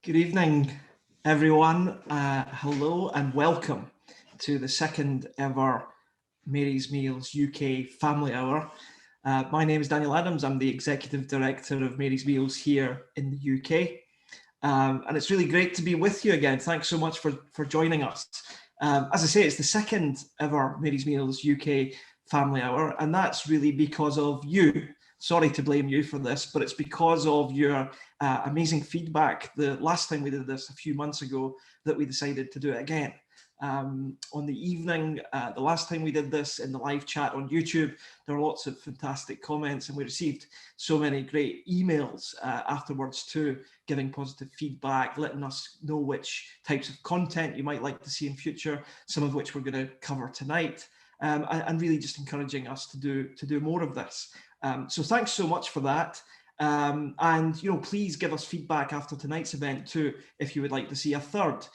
Good evening, everyone. Hello and welcome to the second ever Mary's Meals UK Family Hour. My name is Daniel Adams. I'm the Executive Director of Mary's Meals here in the UK. And it's really great to be with you again. Thanks so much for joining us. As I say, it's the second ever Mary's Meals UK Family Hour, and that's really because of you. Sorry to blame you for this, but it's because of your amazing feedback the last time we did this a few months ago that we decided to do it again. On the evening, the last time we did this in the live chat on YouTube, there were lots of fantastic comments and we received so many great emails afterwards too, giving positive feedback, letting us know which types of content you might like to see in future, some of which we're going to cover tonight, and really just encouraging us to do more of this. So thanks so much for that. And please give us feedback after tonight's event too, if you would like to see a third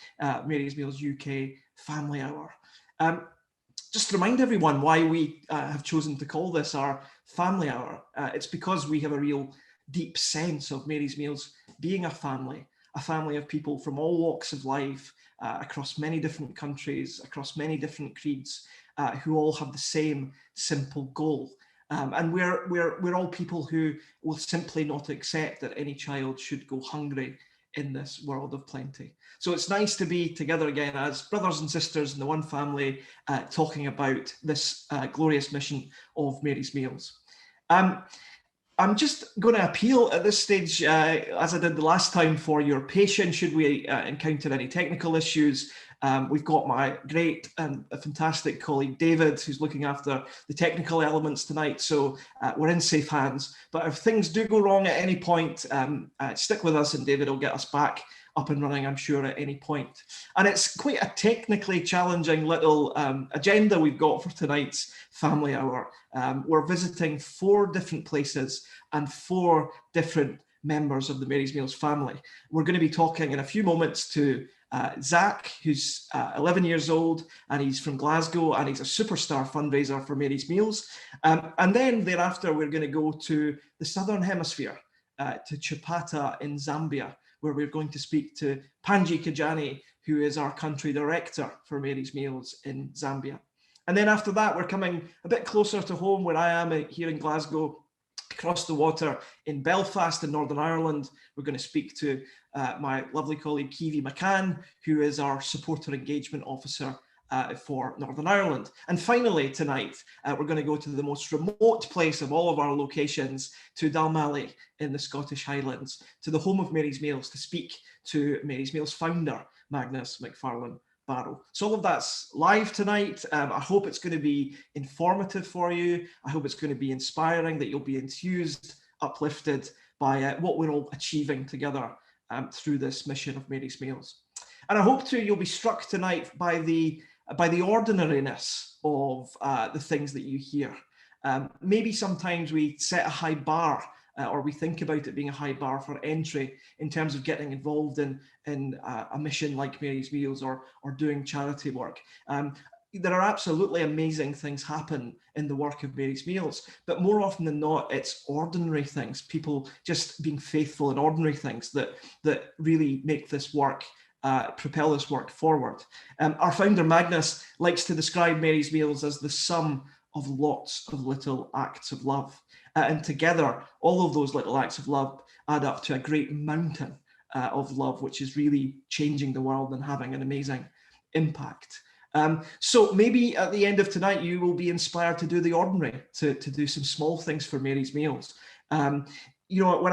Mary's Meals UK Family Hour. Just to remind everyone why we have chosen to call this our Family Hour. It's because we have a real deep sense of Mary's Meals being a family of people from all walks of life, across many different countries, across many different creeds, who all have the same simple goal. And we're all people who will simply not accept that any child should go hungry in this world of plenty. So it's nice to be together again as brothers and sisters in the one family, talking about this glorious mission of Mary's Meals. I'm just going to appeal at this stage, as I did the last time, for your patience should we encounter any technical issues. We've got my great and fantastic colleague David, who's looking after the technical elements tonight, so we're in safe hands. But if things do go wrong at any point, stick with us and David will get us back up and running, I'm sure, at any point. And it's quite a technically challenging little agenda we've got for tonight's Family Hour. We're visiting 4 different places and 4 different members of the Mary's Meals family. We're going to be talking in a few moments to Zach, who's 11 years old, and he's from Glasgow, and he's a superstar fundraiser for Mary's Meals. And then thereafter, we're going to go to the Southern Hemisphere, to Chipata in Zambia, where we're going to speak to Panji Kijani, who is our country director for Mary's Meals in Zambia. And then after that, we're coming a bit closer to home where I am here in Glasgow, across the water in Belfast in Northern Ireland. We're going to speak to my lovely colleague Kiwi McCann, who is our supporter engagement officer for Northern Ireland. And finally tonight, we're going to go to the most remote place of all of our locations, to Dalmally in the Scottish Highlands, to the home of Mary's Meals, to speak to Mary's Meals founder, Magnus McFarlane Barrow. So all of that's live tonight. I hope it's going to be informative for you. I hope it's going to be inspiring, that you'll be enthused, uplifted by what we're all achieving together through this mission of Mary's Meals. And I hope too you'll be struck tonight by the ordinariness of the things that you hear. Maybe sometimes we set a high bar, or we think about it being a high bar for entry in terms of getting involved in a mission like Mary's Meals or doing charity work. There are absolutely amazing things happen in the work of Mary's Meals, but more often than not, it's ordinary things, people just being faithful in ordinary things that really make this work, propel this work forward. Our founder Magnus likes to describe Mary's Meals as the sum of lots of little acts of love. And together, all of those little acts of love add up to a great mountain of love, which is really changing the world and having an amazing impact. So maybe at the end of tonight, you will be inspired to do the ordinary, to do some small things for Mary's Meals. When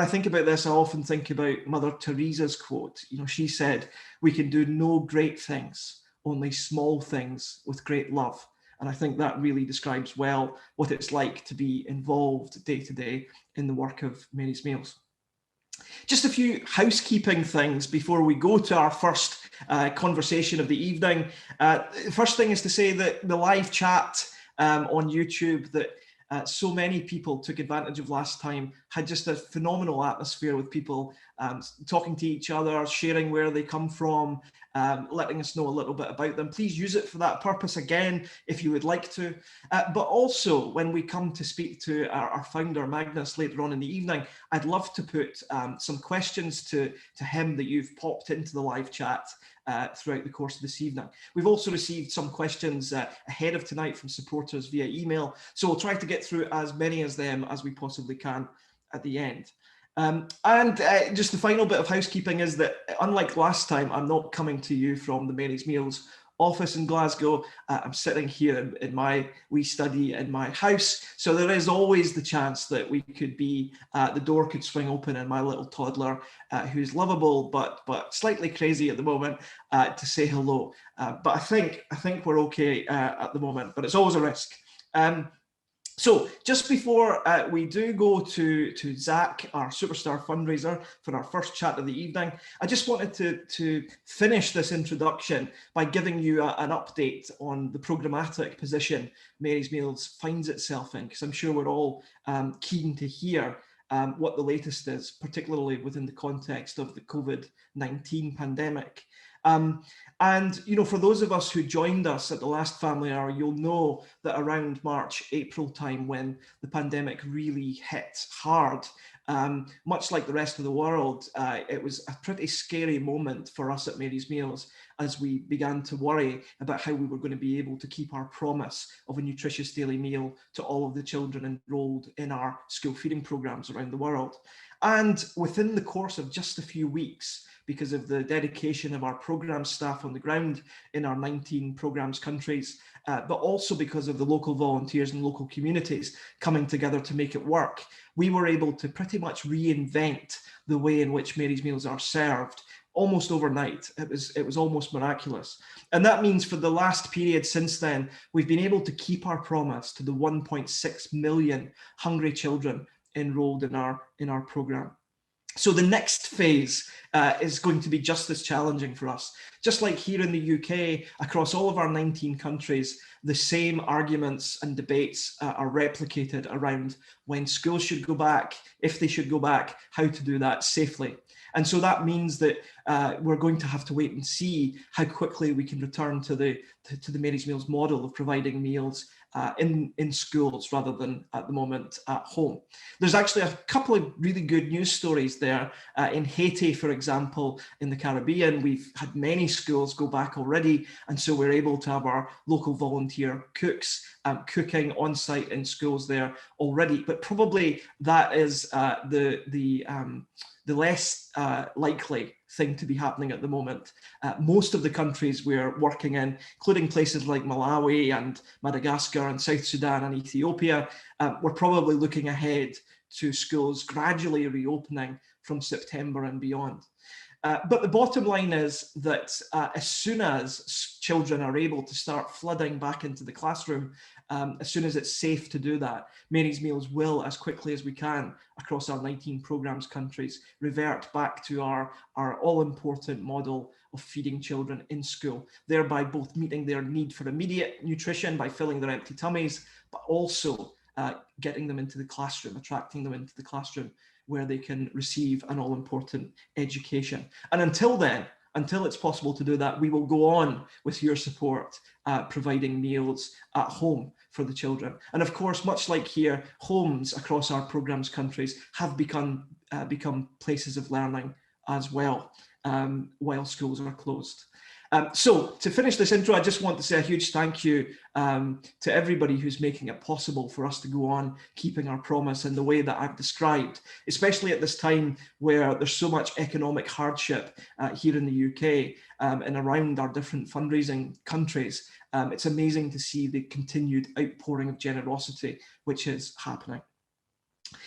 I think about this, I often think about Mother Teresa's quote. She said, "We can do no great things, only small things with great love." And I think that really describes well what it's like to be involved day to day in the work of Mary's Meals. Just a few housekeeping things before we go to our first conversation of the evening. First thing is to say that the live chat on YouTube that so many people took advantage of last time had just a phenomenal atmosphere with people talking to each other, sharing where they come from, letting us know a little bit about them. Please use it for that purpose again, if you would like to. But also, when we come to speak to our founder, Magnus, later on in the evening, I'd love to put some questions to him that you've popped into the live chat throughout the course of this evening. We've also received some questions ahead of tonight from supporters via email, so we'll try to get through as many of them as we possibly can at the end. Just the final bit of housekeeping is that, unlike last time, I'm not coming to you from the Mary's Meals office in Glasgow. I'm sitting here in my wee study in my house, so there is always the chance that we could be, the door could swing open and my little toddler, who's lovable but slightly crazy at the moment, to say hello. But I think we're okay at the moment, but it's always a risk. So just before we do go to Zach, our superstar fundraiser, for our first chat of the evening, I just wanted to finish this introduction by giving you an update on the programmatic position Mary's Meals finds itself in, because I'm sure we're all keen to hear what the latest is, particularly within the context of the COVID-19 pandemic. And, you know, for those of us who joined us at the last Family Hour, you'll know that around March, April time, when the pandemic really hit hard, much like the rest of the world, it was a pretty scary moment for us at Mary's Meals as we began to worry about how we were going to be able to keep our promise of a nutritious daily meal to all of the children enrolled in our school feeding programs around the world. And within the course of just a few weeks, because of the dedication of our program staff on the ground in our 19 programs countries, but also because of the local volunteers and local communities coming together to make it work, we were able to pretty much reinvent the way in which Mary's Meals are served almost overnight. It was almost miraculous. And that means for the last period since then, we've been able to keep our promise to the 1.6 million hungry children enrolled in our program. So the next phase is going to be just as challenging for us. Just like here in the UK, across all of our 19 countries, the same arguments and debates are replicated around when schools should go back, if they should go back, how to do that safely. And so that means that we're going to have to wait and see how quickly we can return to the Mary's Meals model of providing meals in schools rather than at the moment at home. There's actually a couple of really good news stories there. In Haiti, for example, in the Caribbean, we've had many schools go back already, and so we're able to have our local volunteer cooks cooking on site in schools there already. But probably that is the less likely thing to be happening at the moment. Most of the countries we're working in, including places like Malawi and Madagascar and South Sudan and Ethiopia, we're probably looking ahead to schools gradually reopening from September and beyond. But the bottom line is that as soon as children are able to start flooding back into the classroom, as soon as it's safe to do that, Mary's Meals will, as quickly as we can, across our 19 programs countries, revert back to our all-important model of feeding children in school, thereby both meeting their need for immediate nutrition by filling their empty tummies, but also getting them into the classroom, attracting them into the classroom where they can receive an all-important education. And until then, until it's possible to do that, we will go on with your support, providing meals at home for the children. And of course, much like here, homes across our programs countries have become places of learning as well, while schools are closed. So to finish this intro, I just want to say a huge thank you to everybody who's making it possible for us to go on keeping our promise in the way that I've described, especially at this time where there's so much economic hardship here in the UK and around our different fundraising countries. It's amazing to see the continued outpouring of generosity which is happening.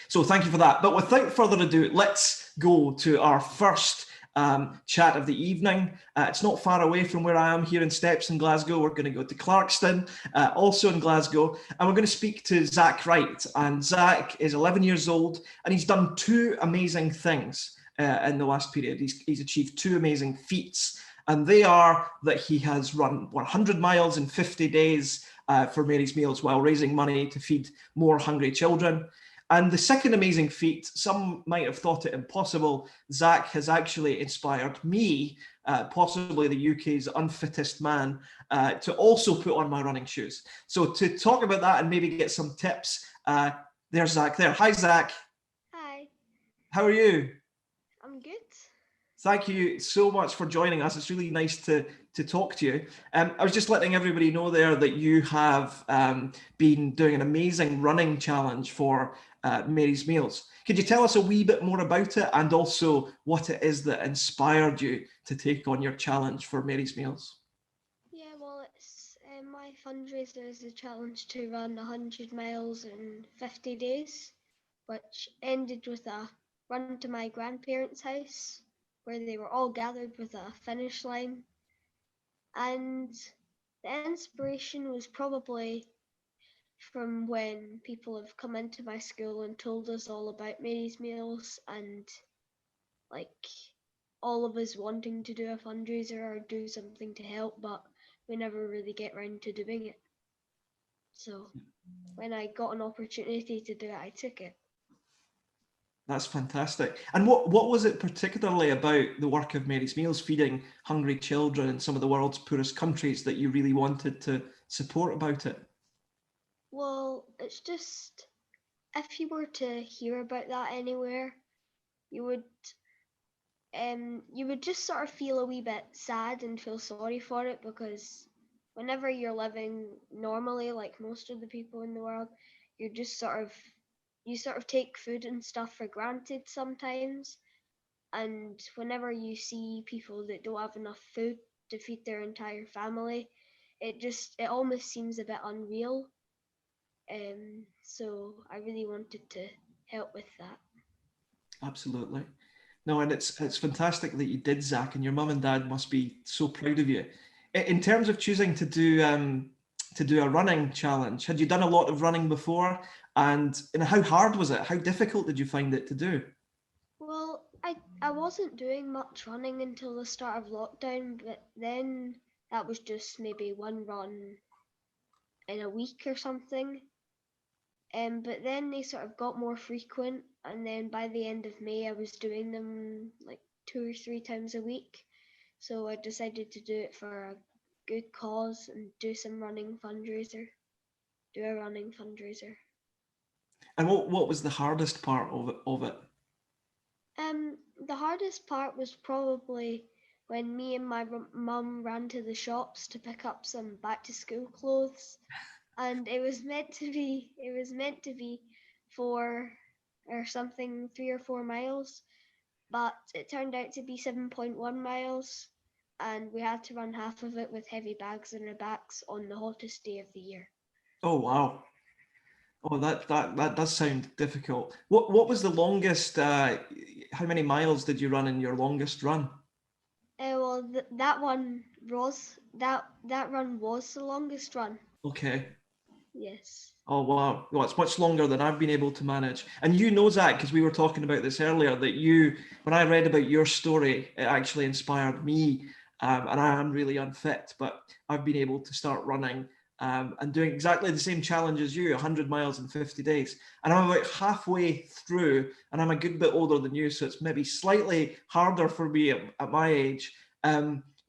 So thank you for that. But without further ado, let's go to our first chat of the evening. It's not far away from where I am here in Steps in Glasgow. We're going to go to Clarkston, also in Glasgow, and we're going to speak to Zach Wright. And Zach is 11 years old, and he's done two amazing things in the last period. He's achieved two amazing feats, and they are that he has run 100 miles in 50 days for Mary's Meals while raising money to feed more hungry children. And the second amazing feat, some might have thought it impossible, Zach has actually inspired me, possibly the UK's unfittest man, to also put on my running shoes. So to talk about that and maybe get some tips, there's Zach there. Hi, Zach. Hi, How are you? I'm good. Thank you so much for joining us. It's really nice to talk to you. I was just letting everybody know there that you have been doing an amazing running challenge for Mary's Meals. Could you tell us a wee bit more about it and also what it is that inspired you to take on your challenge for Mary's Meals? Yeah, well, it's my fundraiser is a challenge to run 100 miles in 50 days, which ended with a run to my grandparents' house where they were all gathered with a finish line. And the inspiration was probably from when people have come into my school and told us all about Mary's Meals and like all of us wanting to do a fundraiser or do something to help, but we never really get round to doing it. So when I got an opportunity to do it, I took it. That's fantastic. And what was it particularly about the work of Mary's Meals, feeding hungry children in some of the world's poorest countries, that you really wanted to support about it? Well, it's just if you were to hear about that anywhere, you would you would just sort of feel a wee bit sad and feel sorry for it because whenever you're living normally like most of the people in the world, you're just you sort of take food and stuff for granted sometimes. And whenever you see people that don't have enough food to feed their entire family, it almost seems a bit unreal. So I really wanted to help with that. Absolutely. No, and it's fantastic that you did, Zach, and your mum and dad must be so proud of you. In terms of choosing to do a running challenge, had you done a lot of running before? And how hard was it? How difficult did you find it to do? Well, I wasn't doing much running until the start of lockdown, but then that was just maybe one run in a week or something. But then they sort of got more frequent, and then by the end of May, I was doing them like 2 or 3 times a week. So I decided to do it for a good cause and do a running fundraiser. And what was the hardest part of it? The hardest part was probably when me and my mum ran to the shops to pick up some back to school clothes, and it was meant to be 3 or 4 miles, but it turned out to be 7.1 miles, and we had to run half of it with heavy bags on our backs on the hottest day of the year. Oh wow. Oh, that does sound difficult. What was the longest? How many miles did you run in your longest run? Well, that run was the longest run. Okay. Yes. Oh wow. Well, it's much longer than I've been able to manage. And you know, Zach, because we were talking about this earlier, that when I read about your story, it actually inspired me. And I am really unfit, but I've been able to start running and doing exactly the same challenge as you, 100 miles in 50 days. And I'm about halfway through, and I'm a good bit older than you, so it's maybe slightly harder for me at my age.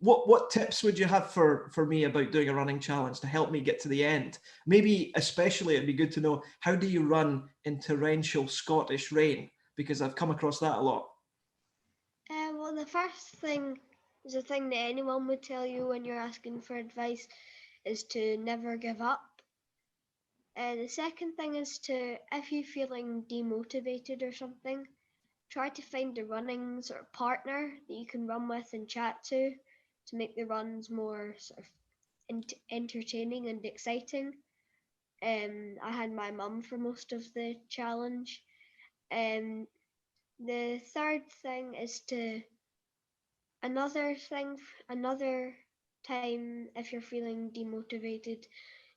What tips would you have for me about doing a running challenge to help me get to the end? Maybe especially it'd be good to know, how do you run in torrential Scottish rain? Because I've come across that a lot. Well, the first thing is a thing that anyone would tell you when you're asking for advice is to never give up. The second thing is to, if you're feeling demotivated or something, try to find a running sort of partner that you can run with and chat to make the runs more sort of entertaining and exciting. I had my mum for most of the challenge. Um, the third thing is to another time if you're feeling demotivated,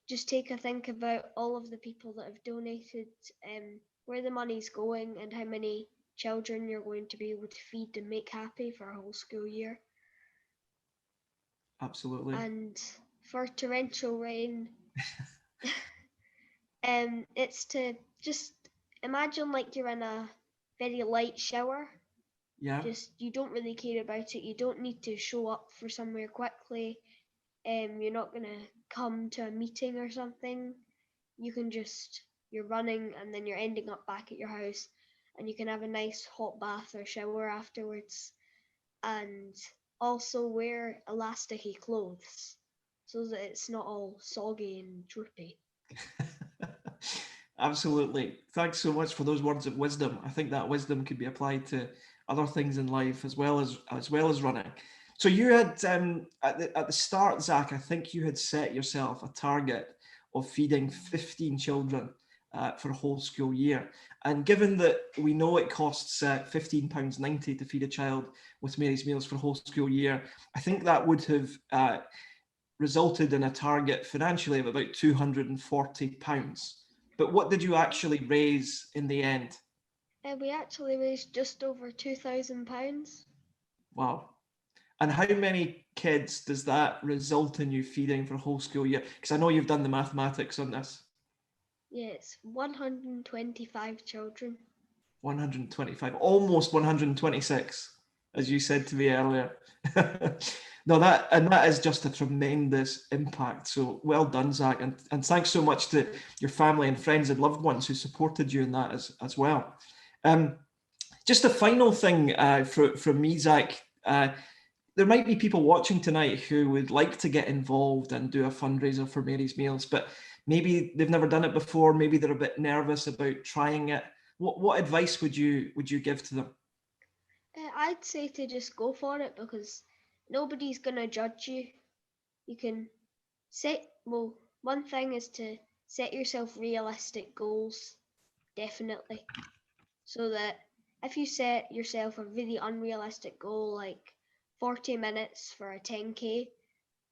just take a think about all of the people that have donated, where the money's going, and how many children you're going to be able to feed and make happy for a whole school year. Absolutely. And for torrential rain, it's to just imagine like you're in a very light shower. Yeah. Just you don't really care about it. You don't need to show up for somewhere quickly. You're not gonna come to a meeting or something. You can just you're running and then you're ending up back at your house, and you can have a nice hot bath or shower afterwards, and also wear elasticy clothes so that it's not all soggy and droopy. Absolutely. Thanks so much for those words of wisdom. I think that wisdom could be applied to other things in life as well as running. So you had at the start, Zach, I think you had set yourself a target of feeding 15 children for a whole school year. And given that we know it costs £15.90 to feed a child with Mary's Meals for a whole school year, I think that would have resulted in a target financially of about £240. But what did you actually raise in the end? We actually raised just over £2,000. Wow. And how many kids does that result in you feeding for a whole school year? Because I know you've done the mathematics on this. Yeah, it's 125 children. 125, almost 126, as you said to me earlier. No, that is just a tremendous impact. So well done, Zach, and thanks so much to your family and friends and loved ones who supported you in that as well. Just a final thing from me, Zach. There might be people watching tonight who would like to get involved and do a fundraiser for Mary's Meals, but maybe they've never done it before. Maybe they're a bit nervous about trying it. What advice would you give to them? I'd say to just go for it because nobody's gonna judge you. You can one thing is to set yourself realistic goals, definitely. So that if you set yourself a really unrealistic goal like 40 minutes for a 10K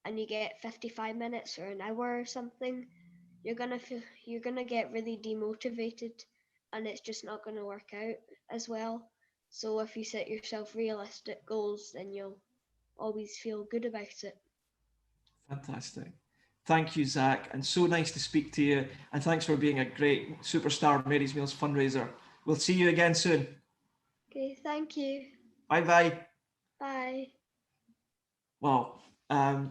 and you get 55 minutes or an hour or something, you're gonna get really demotivated and it's just not gonna work out as well. So if you set yourself realistic goals, then you'll always feel good about it. Fantastic. Thank you, Zach, and so nice to speak to you. And thanks for being a great superstar Mary's Meals fundraiser. We'll see you again soon. Okay, thank you. Bye bye. Bye. Well,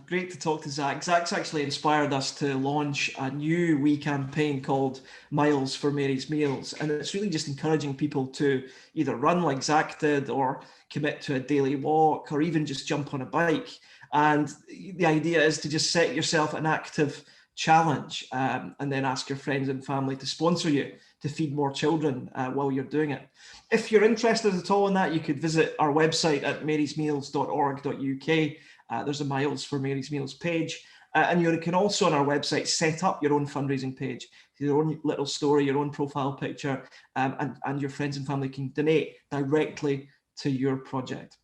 great to talk to Zach. Zach's actually inspired us to launch a new wee campaign called Miles for Mary's Meals. And it's really just encouraging people to either run like Zach did or commit to a daily walk or even just jump on a bike. And the idea is to just set yourself an active challenge and then ask your friends and family to sponsor you to feed more children while you're doing it. If you're interested at all in that, you could visit our website at marysmeals.org.uk. There's a Miles for Mary's Meals page. And you can also on our website set up your own fundraising page, your own little story, your own profile picture, and your friends and family can donate directly to your project.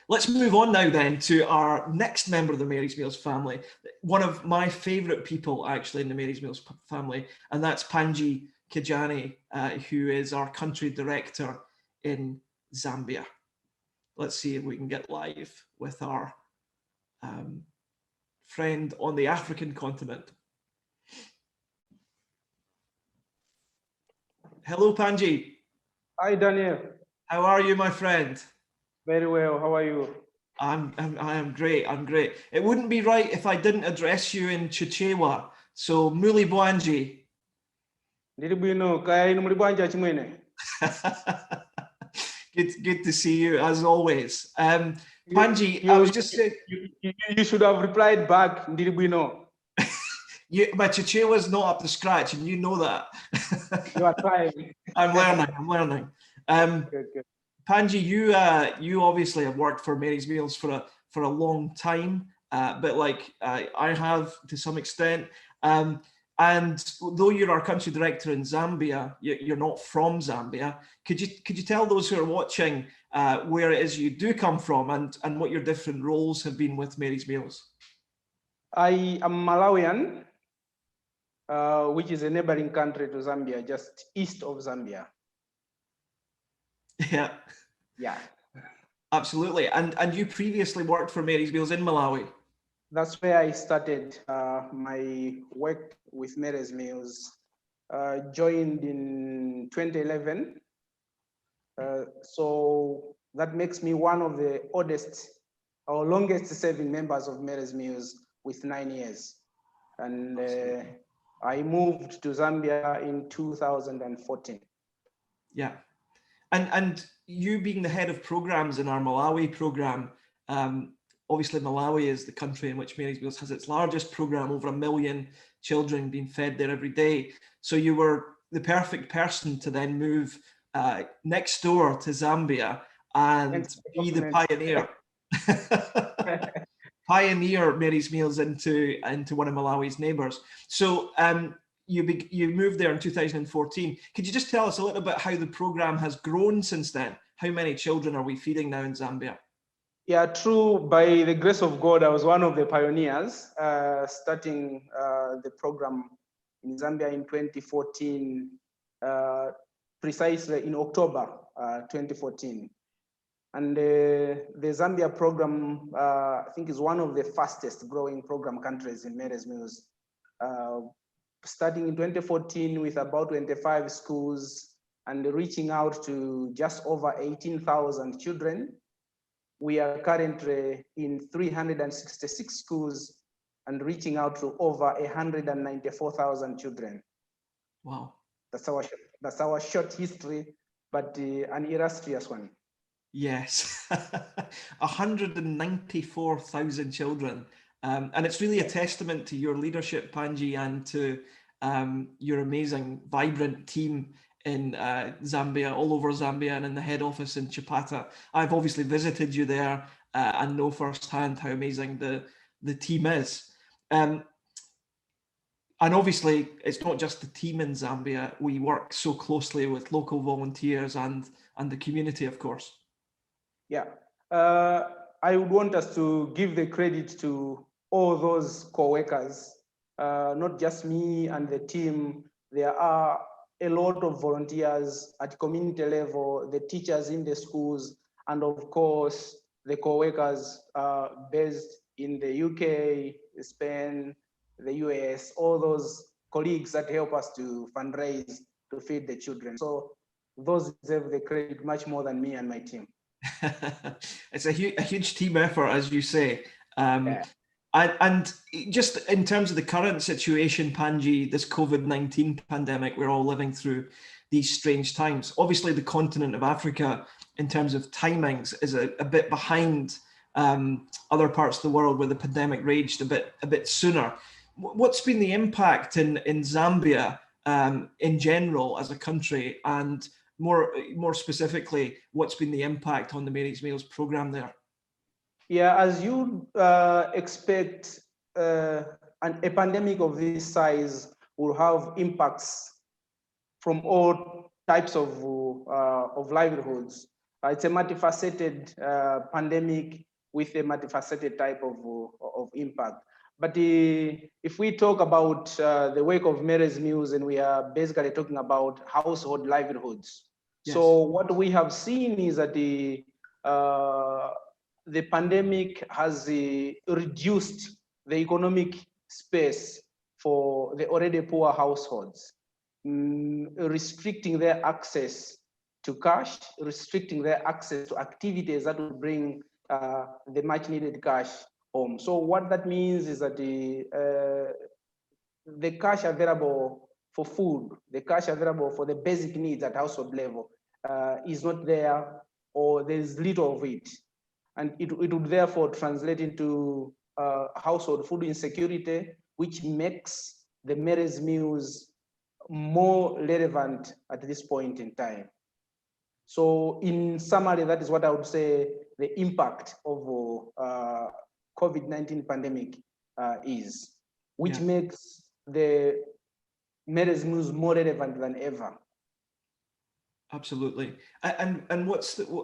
Let's move on now then to our next member of the Mary's Meals family, one of my favourite people actually in the Mary's Meals family, and that's Panji Kijani, who is our country director in Zambia. Let's see if we can get live with our friend on the African continent. Hello, Panji. Hi, Daniel. How are you, my friend? Very well. How are you? I am great. I'm great. It wouldn't be right if I didn't address you in Chichewa. So, Muli Bwanji. Good to see you as always. Panji, I was just saying. You should have replied back, Ndiribuino. My Chichewa is not up to scratch, and you know that. You are trying. I'm learning. Good. Panji, you obviously have worked for Mary's Meals for a long time, but like I have to some extent. And though you're our country director in Zambia, you're not from Zambia. Could you tell those who are watching where it is you do come from and what your different roles have been with Mary's Meals? I am Malawian, which is a neighboring country to Zambia, just east of Zambia. Yeah, absolutely. And you previously worked for Mary's Meals in Malawi. That's where I started my work with Mary's Meals joined in 2011. So that makes me one of the oldest or longest serving members of Mary's Meals with 9 years. And I moved to Zambia in 2014. Yeah. And you being the head of programs in our Malawi program, obviously Malawi is the country in which Mary's Meals has its largest program, over 1 million children being fed there every day. So you were the perfect person to then move next door to Zambia and be the pioneer. Pioneer Mary's Meals into one of Malawi's neighbours. So you moved there in 2014. Could you just tell us a little bit how the program has grown since then? How many children are we feeding now in Zambia? Yeah, true. By the grace of God, I was one of the pioneers starting the program in Zambia in 2014, precisely in October 2014. And the Zambia program, I think, is one of the fastest growing program countries in Mary's Meals. Starting in 2014 with about 25 schools and reaching out to just over 18,000 children. We are currently in 366 schools and reaching out to over 194,000 children. Wow. That's our short history, but an illustrious one. Yes, 194,000 children. And it's really a testament to your leadership, Panji, and to your amazing, vibrant team in Zambia, all over Zambia, and in the head office in Chipata. I've obviously visited you there and know firsthand how amazing the team is. And obviously, it's not just the team in Zambia. We work so closely with local volunteers and the community, of course. Yeah, I would want us to give the credit to all those co-workers, not just me and the team. There are a lot of volunteers at community level, the teachers in the schools, and of course, the co-workers based in the UK, Spain, the US, all those colleagues that help us to fundraise to feed the children. So those deserve the credit much more than me and my team. It's a huge team effort, as you say. Yeah. And just in terms of the current situation, Panji, this COVID-19 pandemic we're all living through, these strange times. Obviously, the continent of Africa, in terms of timings, is a bit behind other parts of the world where the pandemic raged a bit sooner. What's been the impact in Zambia in general as a country, and more specifically, what's been the impact on the Mary's Meals program there? Yeah, as you expect, a pandemic of this size will have impacts from all types of livelihoods. It's a multifaceted pandemic with a multifaceted type of impact. But if we talk about the work of Mary's Meals, and we are basically talking about household livelihoods. Yes. So what we have seen is that the pandemic has reduced the economic space for the already poor households, restricting their access to cash, restricting their access to activities that will bring the much needed cash home. So what that means is that the cash available for food, the cash available for the basic needs at household level is not there, or there's little of it. And it would therefore translate into household food insecurity, which makes the Mary's Meals more relevant at this point in time. So in summary, that is what I would say the impact of COVID-19 pandemic is, which makes the Mary's Meals more relevant than ever. Absolutely. And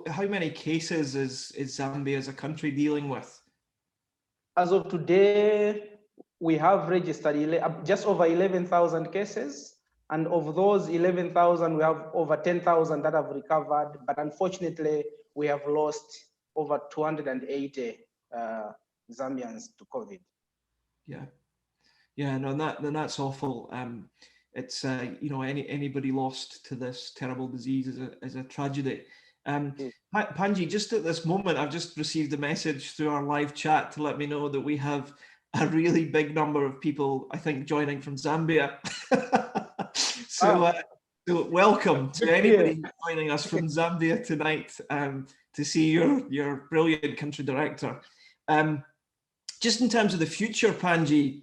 how many cases is Zambia as a country dealing with? As of today, we have registered just over 11,000 cases. And of those 11,000, we have over 10,000 that have recovered. But unfortunately, we have lost over 280 Zambians to COVID. Yeah. Yeah, no, that's awful. it's anybody lost to this terrible disease is a tragedy. Panji, just at this moment, I've just received a message through our live chat to let me know that we have a really big number of people, I think, joining from Zambia. So welcome to anybody joining us from Zambia tonight to see your brilliant country director. Just in terms of the future, Panji,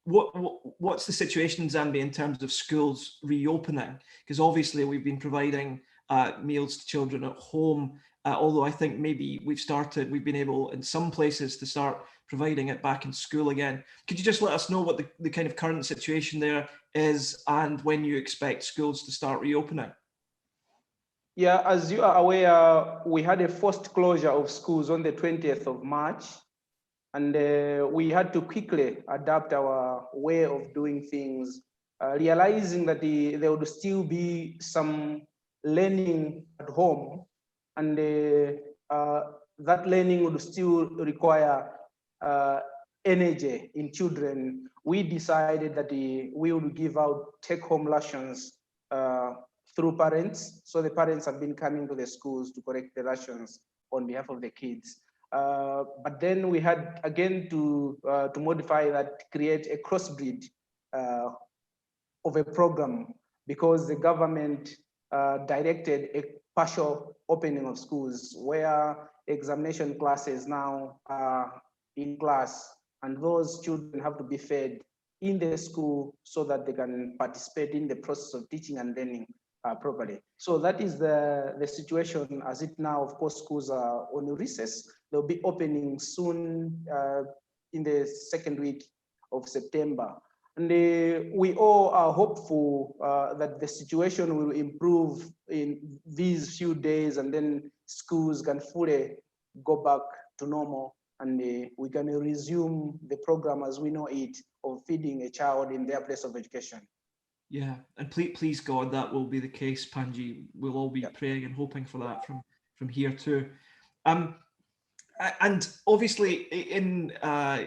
what's the situation in Zambia in terms of schools reopening? Because obviously we've been providing meals to children at home, although I think maybe we've been able in some places to start providing it back in school again. Could you just let us know what the kind of current situation there is and when you expect schools to start reopening? Yeah, as you are aware, we had a forced closure of schools on the 20th of March. And we had to quickly adapt our way of doing things, realizing that there would still be some learning at home, and that learning would still require energy in children. We decided that we would give out take-home rations through parents. So the parents have been coming to the schools to collect the rations on behalf of the kids. But then we had again to modify that, create a crossbreed of a program, because the government directed a partial opening of schools where examination classes now are in class, and those children have to be fed in the school so that they can participate in the process of teaching and learning properly. So that is the situation as it now. Of course, schools are on recess. They'll be opening soon in the second week of September. And we all are hopeful that the situation will improve in these few days, and then schools can fully go back to normal, and we can resume the program as we know it of feeding a child in their place of education. Yeah, and please God, that will be the case, Panji. We'll all be praying and hoping for that from here too. And obviously, in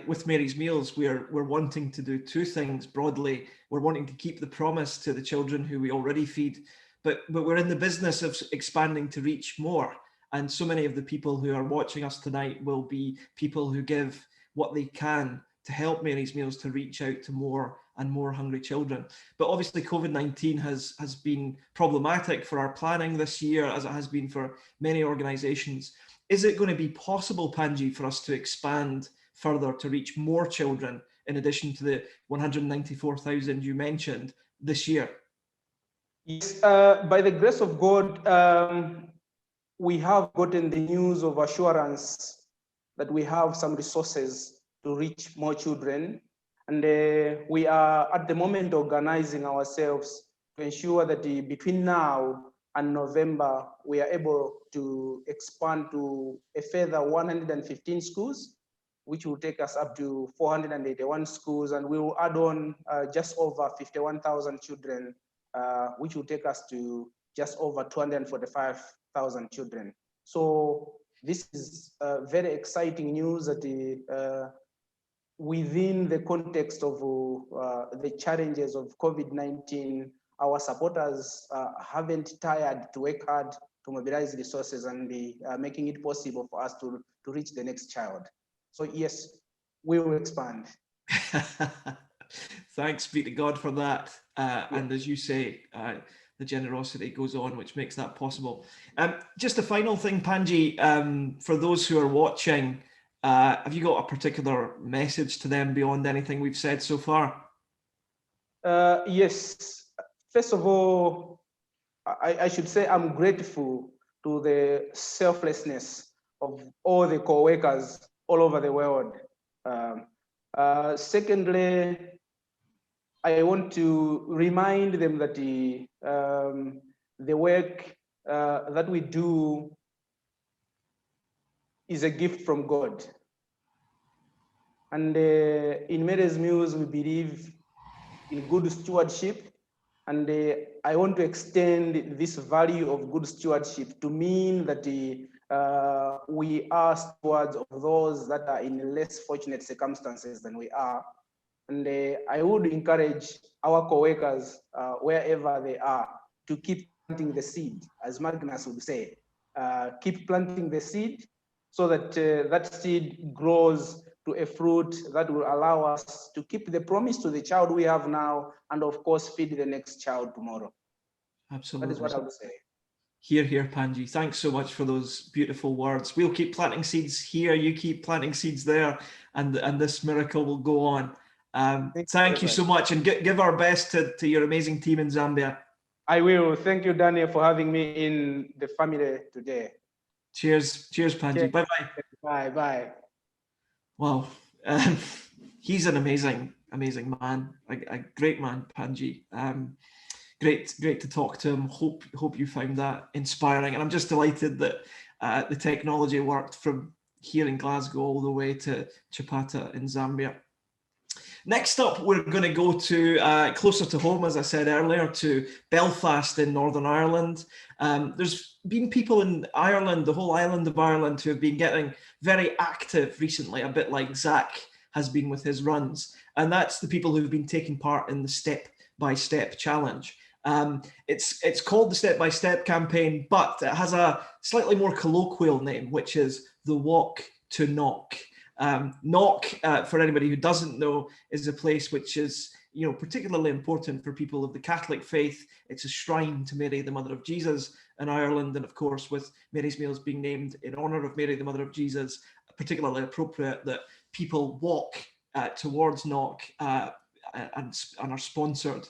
with Mary's Meals, we're wanting to do two things broadly. We're wanting to keep the promise to the children who we already feed, but we're in the business of expanding to reach more. And so many of the people who are watching us tonight will be people who give what they can to help Mary's Meals to reach out to more and more hungry children. But obviously COVID-19 has been problematic for our planning this year, as it has been for many organizations. Is it going to be possible, Panji, for us to expand further to reach more children in addition to the 194,000 you mentioned this year? Yes, by the grace of God, we have gotten the news of assurance that we have some resources to reach more children. And we are at the moment organizing ourselves to ensure that between now and November, we are able to expand to a further 115 schools, which will take us up to 481 schools, and we will add on just over 51,000 children, which will take us to just over 245,000 children. So this is very exciting news that within the context of the challenges of COVID-19, our supporters haven't tired to work hard to mobilize resources and be making it possible for us to reach the next child. So yes, we will expand. Thanks be to God for that. And as you say, the generosity goes on, which makes that possible. Just a final thing, Panji, for those who are watching, have you got a particular message to them beyond anything we've said so far? Yes. First of all, I should say I'm grateful to the selflessness of all the co-workers all over the world. Secondly, I want to remind them that the work that we do is a gift from God. And in Mary's Meals, we believe in good stewardship. And I want to extend this value of good stewardship to mean that we are stewards of those that are in less fortunate circumstances than we are. And I would encourage our co-workers, wherever they are, to keep planting the seed, as Magnus would say. Keep planting the seed so that that seed grows to a fruit that will allow us to keep the promise to the child we have now, and of course, feed the next child tomorrow. Absolutely. That is what I would say. Hear, hear, Panji. Thanks so much for those beautiful words. We'll keep planting seeds here. You keep planting seeds there, and this miracle will go on. Thank you so much, and give our best to your amazing team in Zambia. I will. Thank you, Daniel, for having me in the family today. Cheers, cheers, Panji. Bye bye. Bye bye. Wow, he's an amazing man, a great man, Panji. Great to talk to him. Hope you found that inspiring, and I'm just delighted that the technology worked from here in Glasgow all the way to Chapata in Zambia. Next up, we're going to go to closer to home, as I said earlier, to Belfast in Northern Ireland. There's been people in Ireland, the whole island of Ireland, who have been getting very active recently, a bit like Zach has been with his runs, and that's the people who've been taking part in the step-by-step challenge. It's called the Step-by-Step campaign, but it has a slightly more colloquial name, which is the Walk to Knock. Knock, for anybody who doesn't know, is a place which is, particularly important for people of the Catholic faith. It's a shrine to Mary, the Mother of Jesus, in Ireland, and of course, with Mary's Meals being named in honour of Mary, the Mother of Jesus, particularly appropriate that people walk towards Knock and are sponsored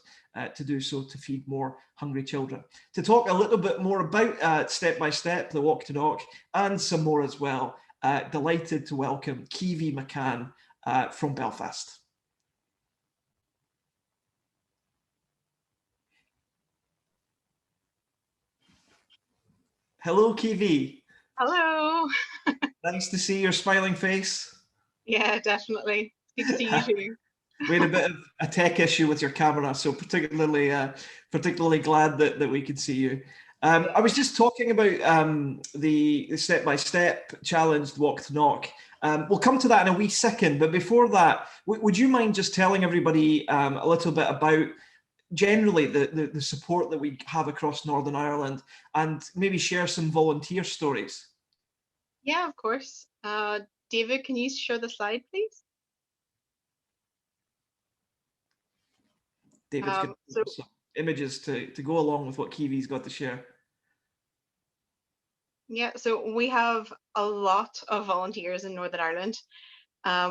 to do so to feed more hungry children. To talk a little bit more about Step by Step, the Walk to Knock, and some more as well, delighted to welcome Kiwi McCann from Belfast. Hello, Kiwi. Hello. Nice to see your smiling face. Yeah, definitely. Good to see you too. We had a bit of a tech issue with your camera, so particularly glad that we could see you. I was just talking about the step-by-step challenge, the Walk to Knock. We'll come to that in a wee second, but before that, would you mind just telling everybody a little bit about generally the support that we have across Northern Ireland, and maybe share some volunteer stories? Yeah, of course. David, can you show the slide, please? David's got some images to go along with what Kiwi's got to share. Yeah, so we have a lot of volunteers in Northern Ireland.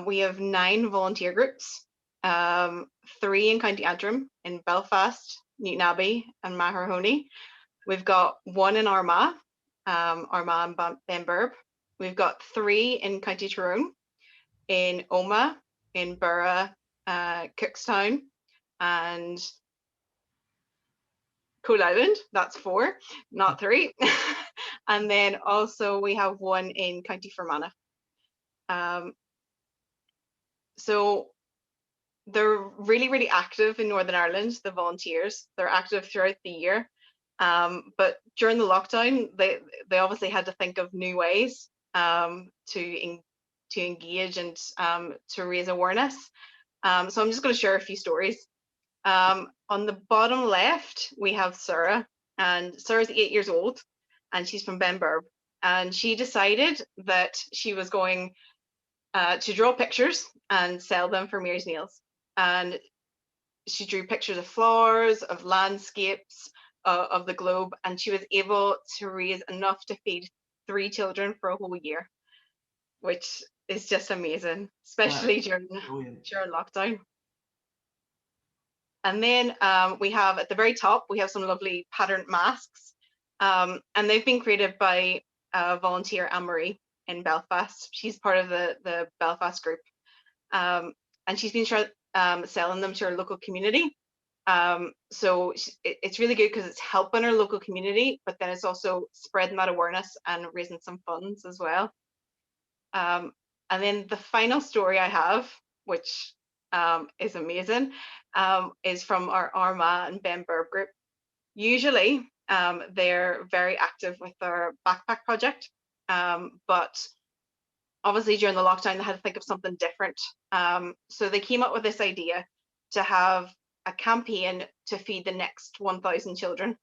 We have 9 volunteer groups, 3 in County Antrim, in Belfast, Newtonabbey and Mahoney. We've got 1 in Armagh and Benburb. We've got 3 in County Tyrone, in Omagh, in Borough, Cookstown, and Cool Island. That's 4, not 3. And then also we have 1 in County Fermanagh. So they're really active in Northern Ireland, the volunteers. They're active throughout the year. But during the lockdown, they obviously had to think of new ways to engage and to raise awareness. So I'm just going to share a few stories. On the bottom left, we have Sarah, and Sarah's 8 years old, and she's from Benburb. And she decided that she was going to draw pictures and sell them for Mary's Meals. And she drew pictures of flowers, of landscapes, of the globe, and she was able to raise enough to feed 3 children for a whole year, which is just amazing, especially during lockdown. And then we have at the very top, we have some lovely patterned masks, and they've been created by volunteer Anne-Marie in Belfast. She's part of the Belfast group, and she's been selling them to our local community. So it's really good because it's helping our local community, but then it's also spreading that awareness and raising some funds as well. And then the final story I have, which is amazing, is from our Armagh and Benburb group. Usually they're very active with their backpack project, but obviously during the lockdown, they had to think of something different. So they came up with this idea to have a campaign to feed the next 1,000 children.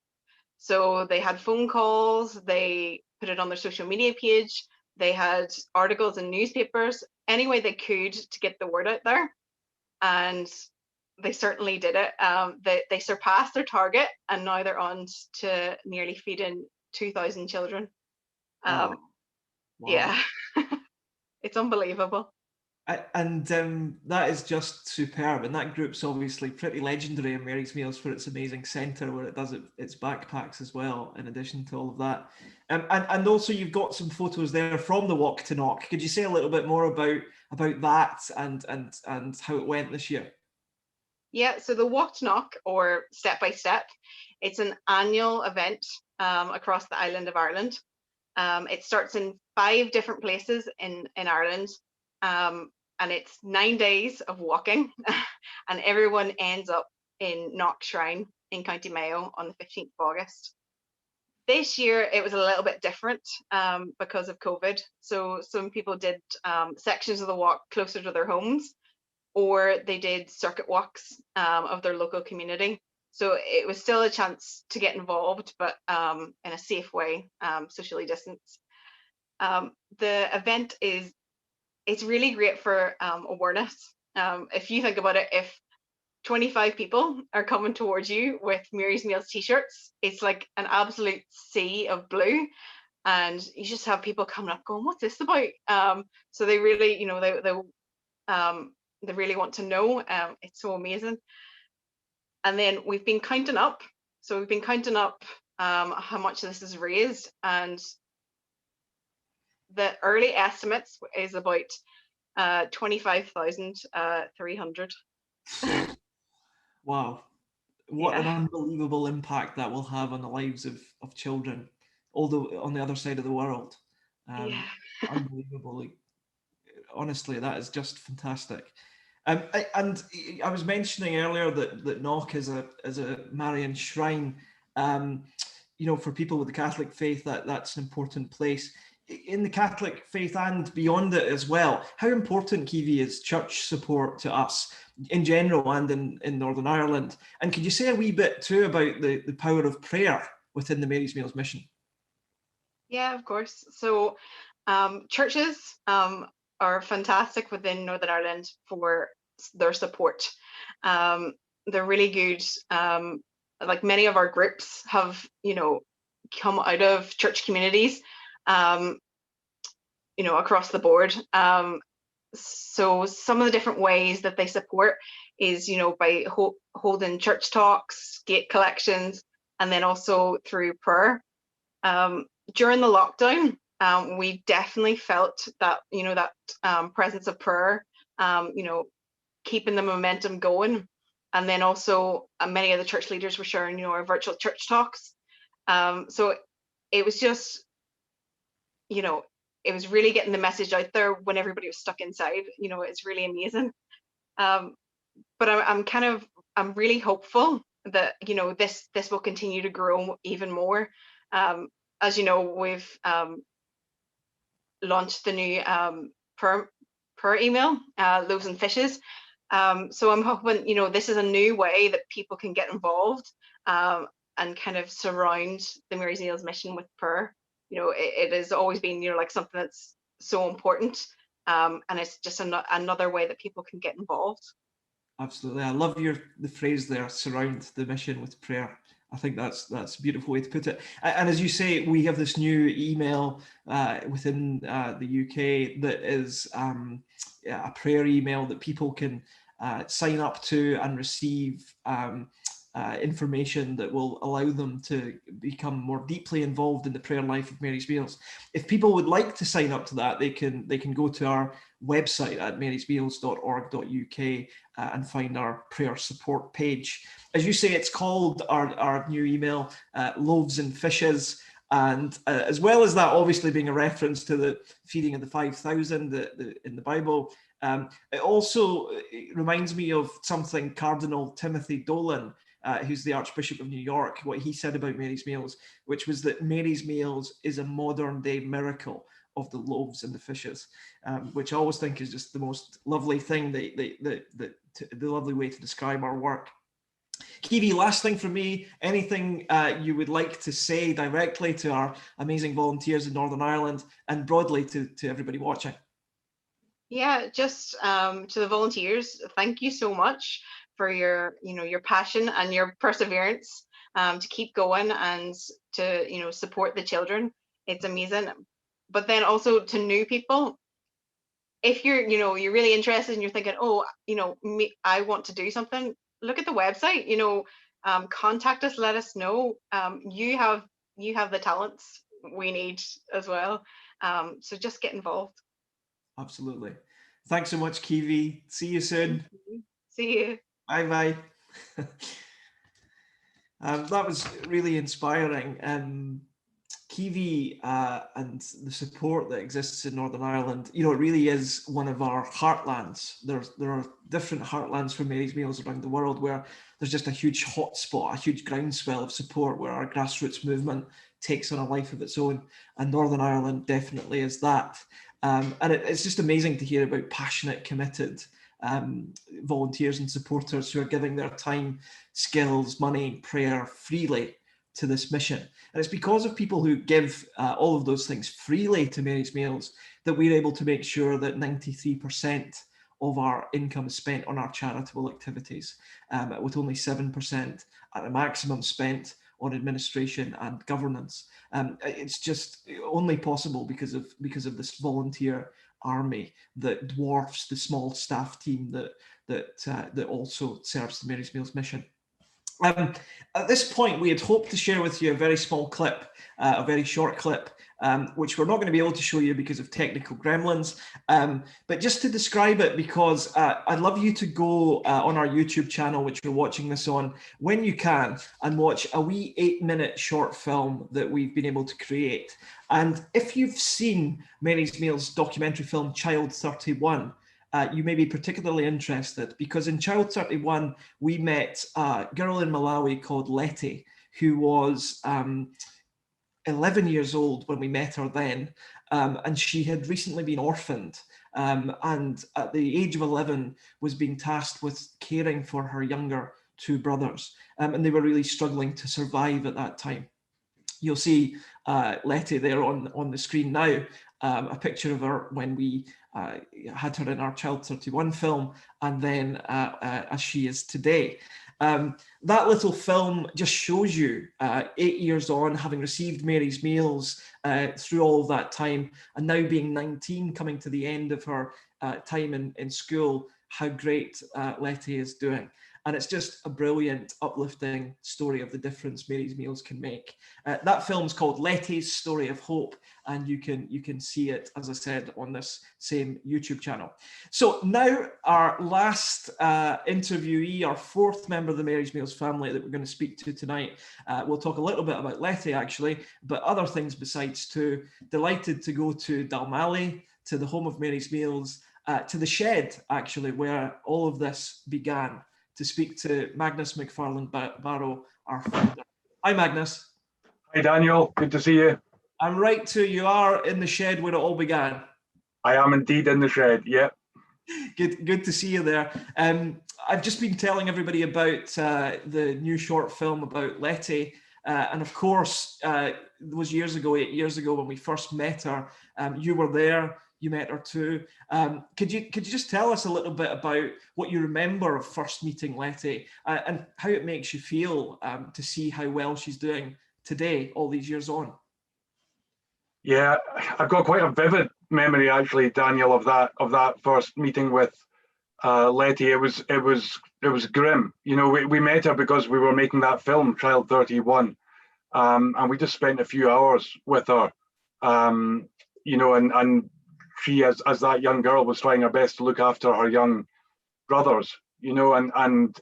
So they had phone calls, they put it on their social media page, they had articles in newspapers, any way they could to get the word out there. And they certainly did it. They surpassed their target, and now they're on to nearly feeding 2,000 children. Wow. Yeah, it's unbelievable. And that is just superb. And that group's obviously pretty legendary in Mary's Meals for its amazing centre where it does its backpacks as well, in addition to all of that. And also you've got some photos there from the walk to knock. Could you say a little bit more about that and how it went this year? Yeah, so the walk to knock, or step by step, it's an annual event across the island of Ireland. It starts in 5 different places in Ireland. And it's 9 days of walking, and everyone ends up in Knock Shrine in County Mayo on the 15th of August. This year it was a little bit different because of COVID. So some people did sections of the walk closer to their homes, or they did circuit walks of their local community. So it was still a chance to get involved, but in a safe way, socially distanced. The event it's really great for awareness. If you think about it, if 25 people are coming towards you with Mary's Meals t-shirts, it's like an absolute sea of blue, and you just have people coming up going, what's this about? So they really, they really want to know. It's so amazing. And then we've been counting up. So we've been counting up how much this is raised, and the early estimates is about 25,300. Wow. What an unbelievable impact that will have on the lives of children, although on the other side of the world. Unbelievable. Honestly, that is just fantastic. And I was mentioning earlier that Knock is a Marian shrine. For people with the Catholic faith, that's an important place. In the Catholic faith and beyond it as well, how important, Kiwi, is church support to us in general and in Northern Ireland? And could you say a wee bit too about the power of prayer within the Mary's Meals mission? Yeah, of course. So churches are fantastic within Northern Ireland for their support. They're really good. Like many of our groups have, come out of church communities, across the board. So some of the different ways that they support is, by holding church talks, gate collections, and then also through prayer. During the lockdown, we definitely felt that, that presence of prayer, keeping the momentum going. And then also many of the church leaders were sharing, our virtual church talks. So it was just, it was really getting the message out there when everybody was stuck inside. It's really amazing. But I'm really hopeful that, this will continue to grow even more. As you know, we've launched the new per email, Loaves and Fishes. So I'm hoping, this is a new way that people can get involved and kind of surround the Mary's Meals mission with prayer. It has always been, like something that's so important, and it's just another way that people can get involved. Absolutely. I love the phrase there, surround the mission with prayer. I think that's a beautiful way to put it. And as you say, we have this new email within the UK that is a prayer email that people can sign up to and receive information that will allow them to become more deeply involved in the prayer life of Mary's Meals. If people would like to sign up to that, they can go to our website at marysmeals.org.uk and find our prayer support page. As you say, it's called our new email, Loaves and Fishes. And as well as that, obviously being a reference to the feeding of the 5,000 in the Bible, it also reminds me of something Cardinal Timothy Dolan, who's the Archbishop of New York, what he said about Mary's Meals, which was that Mary's Meals is a modern day miracle of the loaves and the fishes, which I always think is just the most lovely thing, the lovely way to describe our work. Kiwi, last thing from me, anything you would like to say directly to our amazing volunteers in Northern Ireland and broadly to everybody watching? Yeah, just to the volunteers, thank you so much for your passion and your perseverance to keep going and to support the children. It's amazing. But then also to new people, if you're really interested and you're thinking, oh, I want to do something, look at the website, contact us, let us know. You have the talents we need as well. So just get involved. Absolutely. Thanks so much, Kiwi. See you soon. See you. Bye-bye. That was really inspiring. Kiwi and the support that exists in Northern Ireland, it really is one of our heartlands. There are different heartlands for Mary's Meals around the world where there's just a huge hotspot, a huge groundswell of support where our grassroots movement takes on a life of its own. And Northern Ireland definitely is that. And it's just amazing to hear about passionate, committed volunteers and supporters who are giving their time, skills, money, prayer freely to this mission. And it's because of people who give all of those things freely to Mary's Meals that we're able to make sure that 93% of our income is spent on our charitable activities, with only 7% at a maximum spent on administration and governance. It's just only possible because of this volunteer army that dwarfs the small staff team that also serves the Mary's Meals mission. At this point, we had hoped to share with you a very small clip, a very short clip, which we're not going to be able to show you because of technical gremlins. But just to describe it, because I'd love you to go on our YouTube channel, which you're watching this on, when you can, and watch a wee 8-minute short film that we've been able to create. And if you've seen Mary's Meals documentary film Child 31, you may be particularly interested, because in Child 31, we met a girl in Malawi called Letty, who was 11 years old when we met her then, and she had recently been orphaned, and at the age of 11 was being tasked with caring for her younger 2 brothers, and they were really struggling to survive at that time. You'll see Letty there on the screen now, a picture of her when we had her in our Child 31 film, and then as she is today. That little film just shows you 8 years on, having received Mary's Meals through all of that time, and now being 19, coming to the end of her time in school, how great Letty is doing. And it's just a brilliant, uplifting story of the difference Mary's Meals can make. That film's called Letty's Story of Hope, and you can see it, as I said, on this same YouTube channel. So now our last interviewee, our 4th member of the Mary's Meals family that we're going to speak to tonight. We'll talk a little bit about Letty, actually, but other things besides too. Delighted to go to Dalmally, to the home of Mary's Meals, to the shed, actually, where all of this began, to speak to Magnus McFarland Barrow, our founder. Hi, Magnus. Hi, Daniel. Good to see you. I'm right too. You are in the shed where it all began. I am indeed in the shed. Yep. Good to see you there. I've just been telling everybody about the new short film about Letty, and of course, it was 8 years ago, when we first met her. You were there. You met her too. Could you just tell us a little bit about what you remember of first meeting Letty, and how it makes you feel to see how well she's doing today, all these years on? Yeah, I've got quite a vivid memory, actually, Daniel, of that first meeting with Letty. It was grim. We met her because we were making that film, Child 31, and we just spent a few hours with her. And she, as that young girl, was trying her best to look after her young brothers, and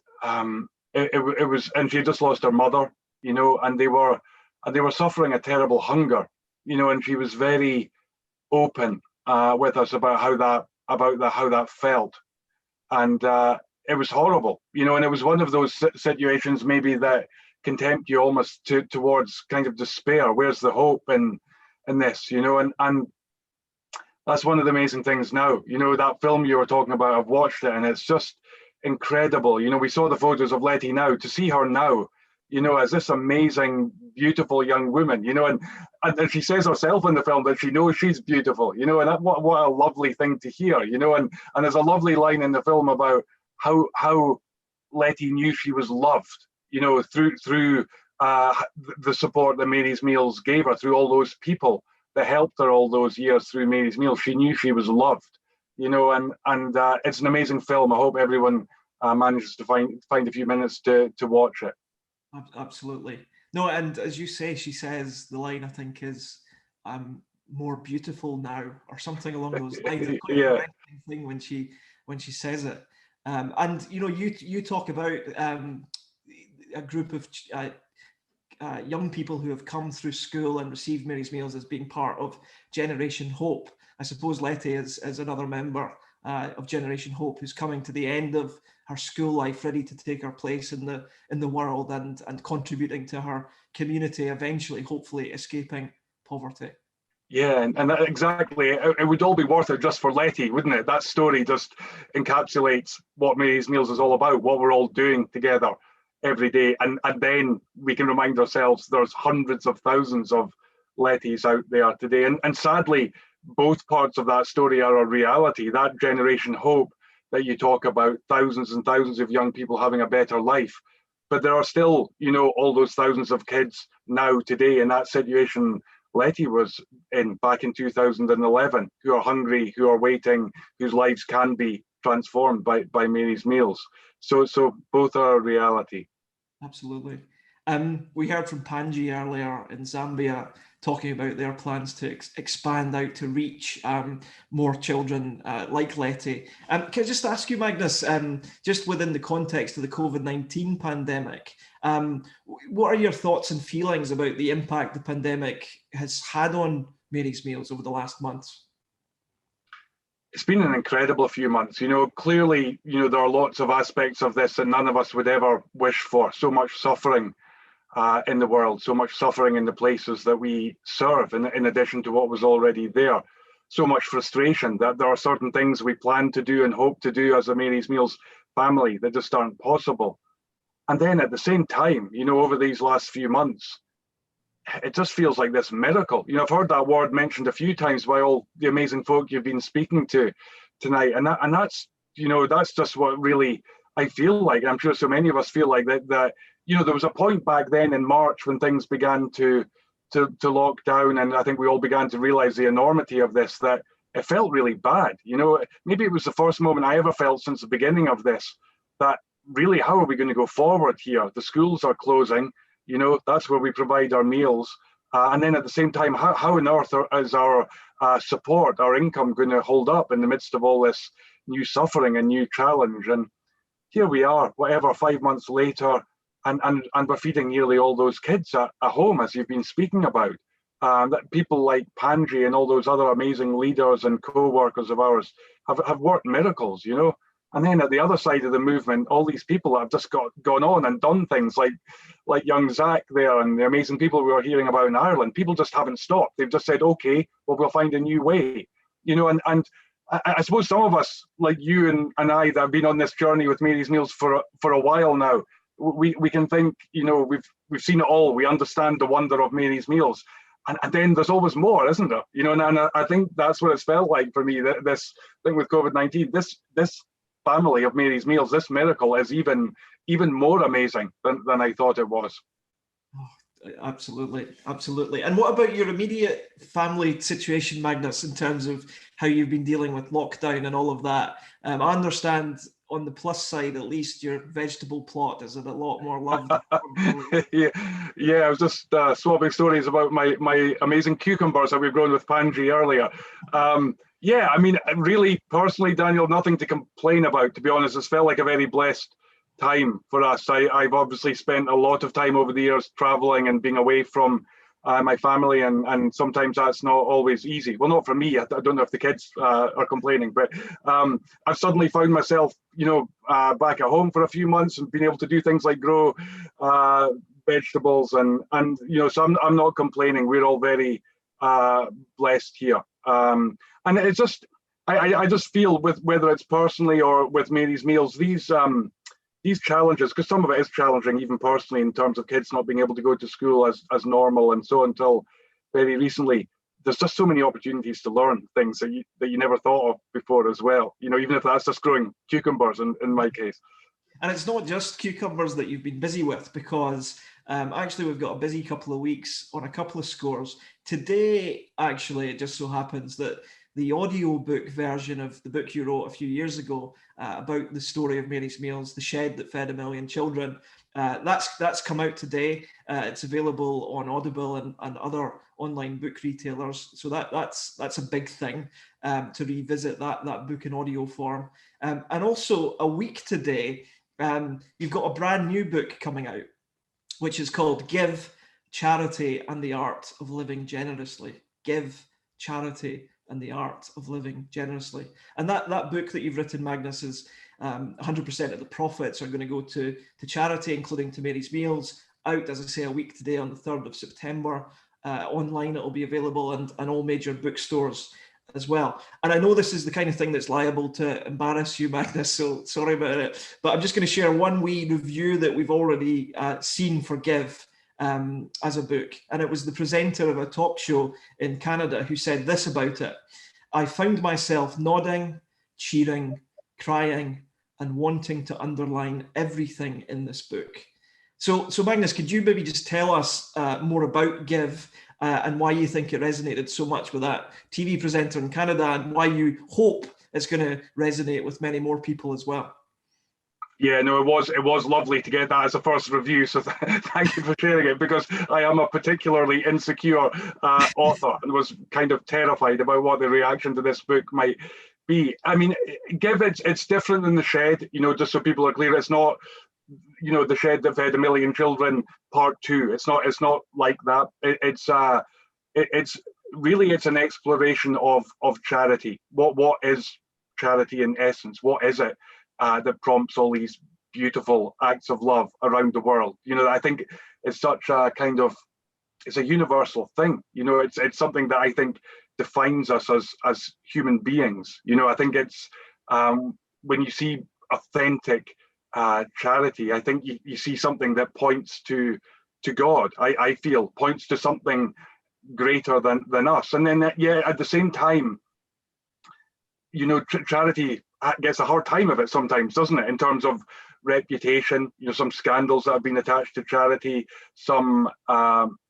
she had just lost her mother, and they were suffering a terrible hunger, and she was very open with us about how that felt, and it was horrible, and it was one of those situations maybe that can tempt you almost towards kind of despair. Where's the hope in this, and That's one of the amazing things now. You know, that film you were talking about, I've watched it and it's just incredible. You know, we saw the photos of Letty now. To see her now, you know, as this amazing, beautiful young woman, you know, and she says herself in the film that she knows she's beautiful, you know, and what a lovely thing to hear, you know, and there's a lovely line in the film about how Letty knew she was loved, you know, through the support that Mary's Meals gave her, through all those people that helped her all those years through Mary's Meals. She knew she was loved, you know, and it's an amazing film. I hope everyone manages to find a few minutes to watch it. Absolutely. No, and as you say, she says the line, I think, is "I'm more beautiful now," or something along those lines. It's quite Yeah. a thing when she says it. And you know, you talk about a group of young people who have come through school and received Mary's Meals as being part of Generation Hope. I suppose Letty is another member of Generation Hope who's coming to the end of her school life, ready to take her place in the world and contributing to her community, eventually, hopefully, escaping poverty. Yeah, and that, exactly. It would all be worth it just for Letty, wouldn't it? That story just encapsulates what Mary's Meals is all about, what we're all doing together every day. And then we can remind ourselves there's hundreds of thousands of Lettys out there today. And sadly, both parts of that story are a reality. That Generation Hope that you talk about, thousands and thousands of young people having a better life. But there are still, you know, all those thousands of kids now today in that situation Letty was in back in 2011, who are hungry, who are waiting, whose lives can be transformed by Mary's Meals. So both are a reality. Absolutely. We heard from Panji earlier in Zambia talking about their plans to expand out to reach more children like Letty. Can I just ask you, Magnus, just within the context of the COVID-19 pandemic, what are your thoughts and feelings about the impact the pandemic has had on Mary's Meals over the last months? It's been an incredible few months. You know, clearly, you know, there are lots of aspects of this that none of us would ever wish for. So much suffering in the world, so much suffering in the places that we serve, in addition to what was already there. So much frustration that there are certain things we plan to do and hope to do as a Mary's Meals family that just aren't possible. And then at the same time, you know, over these last few months, it just feels like this miracle. You know, I've heard that word mentioned a few times by all the amazing folk you've been speaking to tonight. And that's, you know, that's just what really I feel like. I'm sure so many of us feel like that, you know, there was a point back then in March when things began to lock down, and I think we all began to realize the enormity of this, that it felt really bad. You know, maybe it was the first moment I ever felt since the beginning of this, that really, how are we going to go forward here? The schools are closing, you know, that's where we provide our meals. And then at the same time, how on earth is our support, our income going to hold up in the midst of all this new suffering and new challenge? And here we are, whatever, 5 months later, and we're feeding nearly all those kids at home, as you've been speaking about. That people like Panji and all those other amazing leaders and co-workers of ours have worked miracles, you know. And then at the other side of the movement, all these people that have just gone on and done things like young Zach there and the amazing people we were hearing about in Ireland. People just haven't stopped. They've just said, okay, well, we'll find a new way, you know. And I suppose some of us, like you and I, that have been on this journey with Mary's Meals for a while now, we can think, you know, we've seen it all. We understand the wonder of Mary's Meals. And then there's always more, isn't there? You know, and I think that's what it's felt like for me, this thing with COVID-19, this family of Mary's Meals, this miracle is even more amazing than I thought it was. Oh, absolutely. And what about your immediate family situation, Magnus, in terms of how you've been dealing with lockdown and all of that? I understand on the plus side, at least, your vegetable plot is a lot more loved. yeah, I was just swapping stories about my amazing cucumbers that we've grown with Panji earlier. Yeah, I mean, really, personally, Daniel, nothing to complain about, to be honest. It's felt like a very blessed time for us. I've obviously spent a lot of time over the years traveling and being away from my family, and sometimes that's not always easy. Well, not for me. I don't know if the kids are complaining, but I've suddenly found myself, you know, back at home for a few months and being able to do things like grow vegetables and you know, so I'm not complaining. We're all very blessed here. And it's just, I just feel with whether it's personally or with Mary's Meals, these challenges, because some of it is challenging even personally in terms of kids not being able to go to school as normal and so until very recently. There's just so many opportunities to learn things that you never thought of before as well. You know, even if that's just growing cucumbers in my case. And it's not just cucumbers that you've been busy with, because actually we've got a busy couple of weeks on a couple of scores. Today, actually, it just so happens that the audiobook version of the book you wrote a few years ago about the story of Mary's Meals, The Shed That Fed a Million Children, that's come out today. It's available on Audible and other online book retailers. So that's a big thing, to revisit that book in audio form. And also a week today, you've got a brand new book coming out, which is called Give, Charity and the Art of Living Generously. Give, Charity and the Art of Living Generously. And that book that you've written, Magnus, is 100% of the profits are going to go to charity, including to Mary's Meals. Out, as I say, a week today on the 3rd of September. Online, it will be available and all major bookstores as well. And I know this is the kind of thing that's liable to embarrass you, Magnus, so sorry about it. But I'm just going to share one wee review that we've already seen for Give as a book. And it was the presenter of a talk show in Canada who said this about it: I found myself nodding, cheering, crying, and wanting to underline everything in this book. So Magnus, could you maybe just tell us more about Give and why you think it resonated so much with that TV presenter in Canada, and why you hope it's going to resonate with many more people as well? Yeah, no, it was lovely to get that as a first review. So thank you for sharing it, because I am a particularly insecure author and was kind of terrified about what the reaction to this book might be. I mean, Give, it's different than The Shed, you know, just so people are clear. It's not, you know, The Shed That Fed a Million Children Part 2. It's not like that. It's really, it's an exploration of charity. What is charity in essence? What is it that prompts all these beautiful acts of love around the world? You know, I think it's such a kind of, it's a universal thing. You know, it's something that I think defines us as human beings. You know, I think it's when you see authentic charity, I think you see something that points to God. I feel points to something greater than us. And then yeah, at the same time, you know, charity gets a hard time of it sometimes, doesn't it, in terms of reputation? You know, some scandals that have been attached to charity, some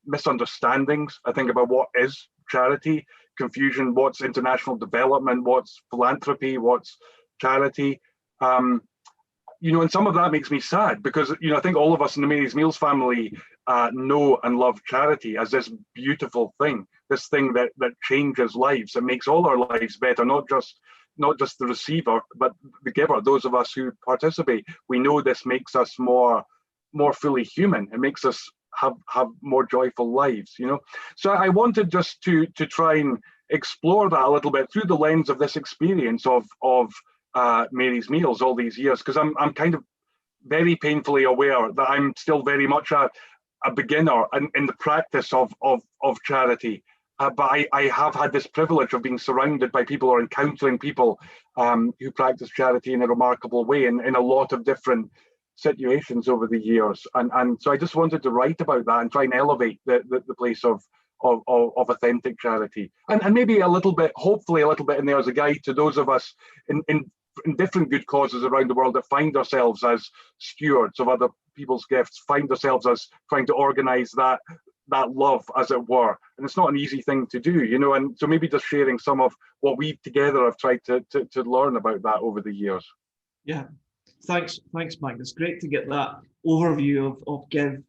misunderstandings, I think, about what is charity, confusion, what's international development, what's philanthropy, what's charity. You know, and some of that makes me sad, because, you know, I think all of us in the Mary's Meals family know and love charity as this beautiful thing, this thing that changes lives, that makes all our lives better, not just the receiver, but the giver, those of us who participate. We know this makes us more fully human. It makes us have more joyful lives, you know. So I wanted just to try and explore that a little bit through the lens of this experience of Mary's Meals all these years, because I'm kind of very painfully aware that I'm still very much a beginner in the practice of charity. But I have had this privilege of being surrounded by people or encountering people who practice charity in a remarkable way in a lot of different situations over the years. And so I just wanted to write about that and try and elevate the place of authentic charity. And maybe a little bit, hopefully a little bit in there as a guide to those of us in different good causes around the world that find ourselves as stewards of other people's gifts, find ourselves as trying to organize that love, as it were. And it's not an easy thing to do, you know, and so maybe just sharing some of what we together have tried to learn about that over the years. Yeah, thanks Magnus. Great to get that overview of Give,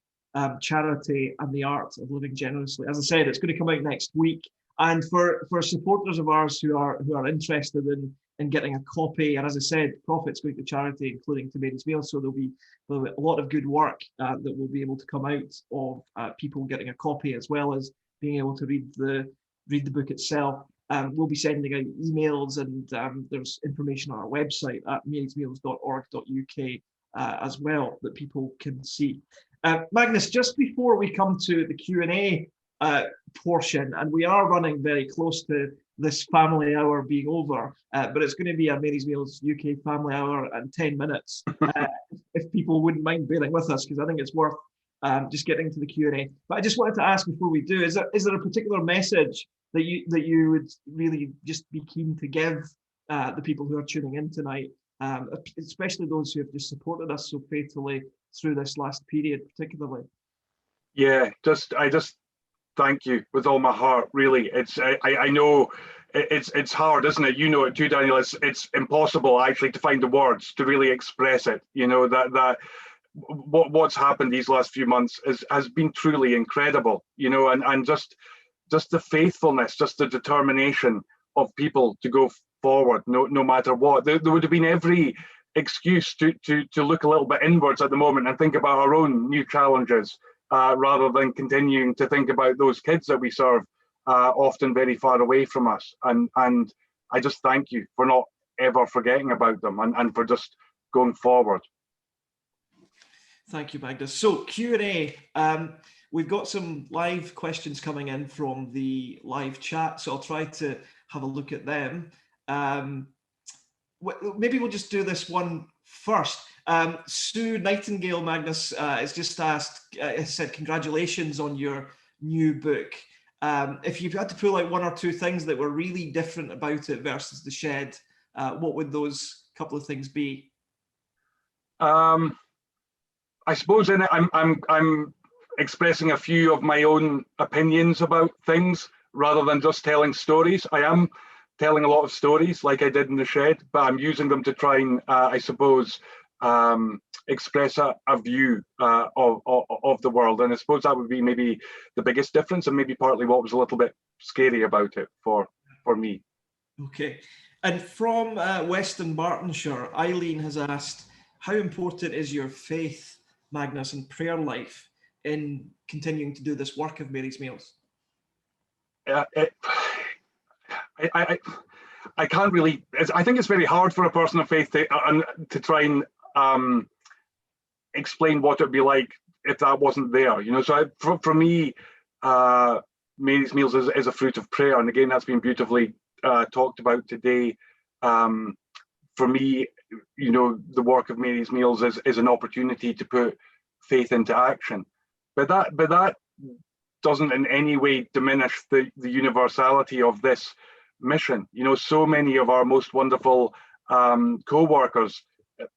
Charity and the Art of Living Generously. As I said, it's going to come out next week, and for supporters of ours who are interested in getting a copy, and as I said, profits going to charity, including to Mary's Meals. So there'll be a lot of good work that will be able to come out of people getting a copy, as well as being able to read the book itself. We'll be sending out emails, and there's information on our website at marysmeals.org.uk as well that people can see. Magnus, just before we come to the Q&A portion, and we are running very close to this family hour being over, but it's going to be a Mary's Meals UK family hour and 10 minutes, if people wouldn't mind bearing with us, because I think it's worth just getting to the Q&A. But I just wanted to ask before we do, is there a particular message that you would really just be keen to give the people who are tuning in tonight, especially those who have just supported us so faithfully through this last period, particularly? Yeah, I just thank you with all my heart. Really, I know it's hard, isn't it? You know it too, Daniel. It's impossible actually to find the words to really express it. You know that what's happened these last few months has been truly incredible. You know, and just the faithfulness, just the determination of people to go forward, no matter what. There would have been every excuse to look a little bit inwards at the moment and think about our own new challenges, rather than continuing to think about those kids that we serve, often very far away from us. And I just thank you for not ever forgetting about them and for just going forward. Thank you, Magnus. So Q&A, we've got some live questions coming in from the live chat, so I'll try to have a look at them. Maybe we'll just do this one first. Sue Nightingale, Magnus, has just asked, said, congratulations on your new book. If you've had to pull out one or two things that were really different about it versus The Shed, what would those couple of things be? I suppose in it, I'm expressing a few of my own opinions about things rather than just telling stories. I am telling a lot of stories like I did in The Shed, but I'm using them to try and, I suppose, express a view of the world. And I suppose that would be maybe the biggest difference, and maybe partly what was a little bit scary about it for me. Okay. And from Western Bartonshire, Eileen has asked, how important is your faith, Magnus, and prayer life in continuing to do this work of Mary's Meals? I can't really, I think it's very hard for a person of faith to try and explain what it'd be like if that wasn't there, you know. So for me, Mary's Meals is a fruit of prayer, and again, that's been beautifully talked about today. For me, you know, the work of Mary's Meals is an opportunity to put faith into action, but that doesn't in any way diminish the universality of this mission. You know, so many of our most wonderful co-workers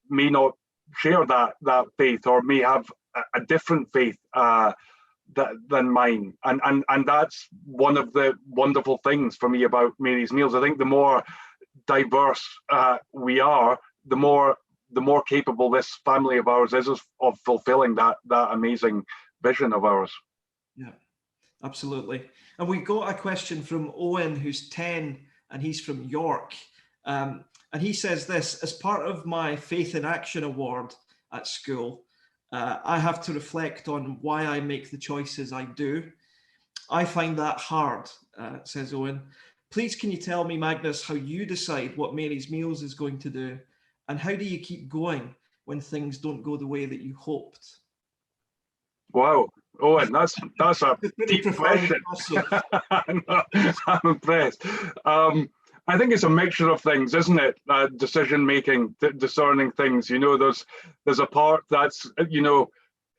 may not share that faith, or may have a different faith than mine, and that's one of the wonderful things for me about Mary's Meals. I think the more diverse we are, the more capable this family of ours is of fulfilling that amazing vision of ours. Yeah, absolutely. And we got a question from Owen, who's 10, and he's from York. And he says this: as part of my Faith in Action award at school, I have to reflect on why I make the choices I do. I find that hard, says Owen. Please, can you tell me, Magnus, how you decide what Mary's Meals is going to do, and how do you keep going when things don't go the way that you hoped? Wow, Owen, that's a deep question. I'm impressed. I think it's a mixture of things, isn't it? Decision making, discerning things. You know, there's a part that's, you know,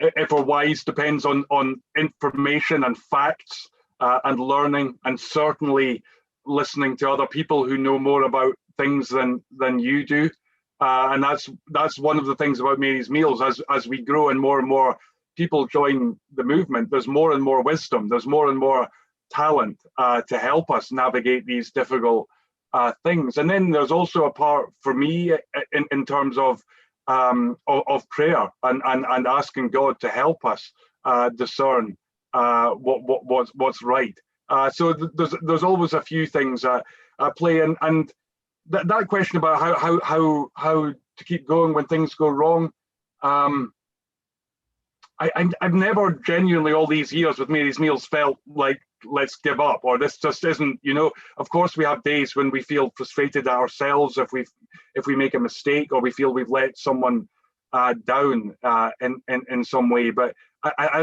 if we're wise, depends on information and facts and learning, and certainly listening to other people who know more about things than you do. And that's one of the things about Mary's Meals. As we grow and more people join the movement, there's more and more wisdom, there's more and more talent to help us navigate these difficult things. And then there's also a part for me in terms of prayer and asking God to help us discern what's right. So there's always a few things play in, and that question about how to keep going when things go wrong. I've never genuinely, all these years with Mary's Meals, felt like let's give up, or this just isn't, you know. Of course we have days when we feel frustrated at ourselves if we make a mistake, or we feel we've let someone down in some way, but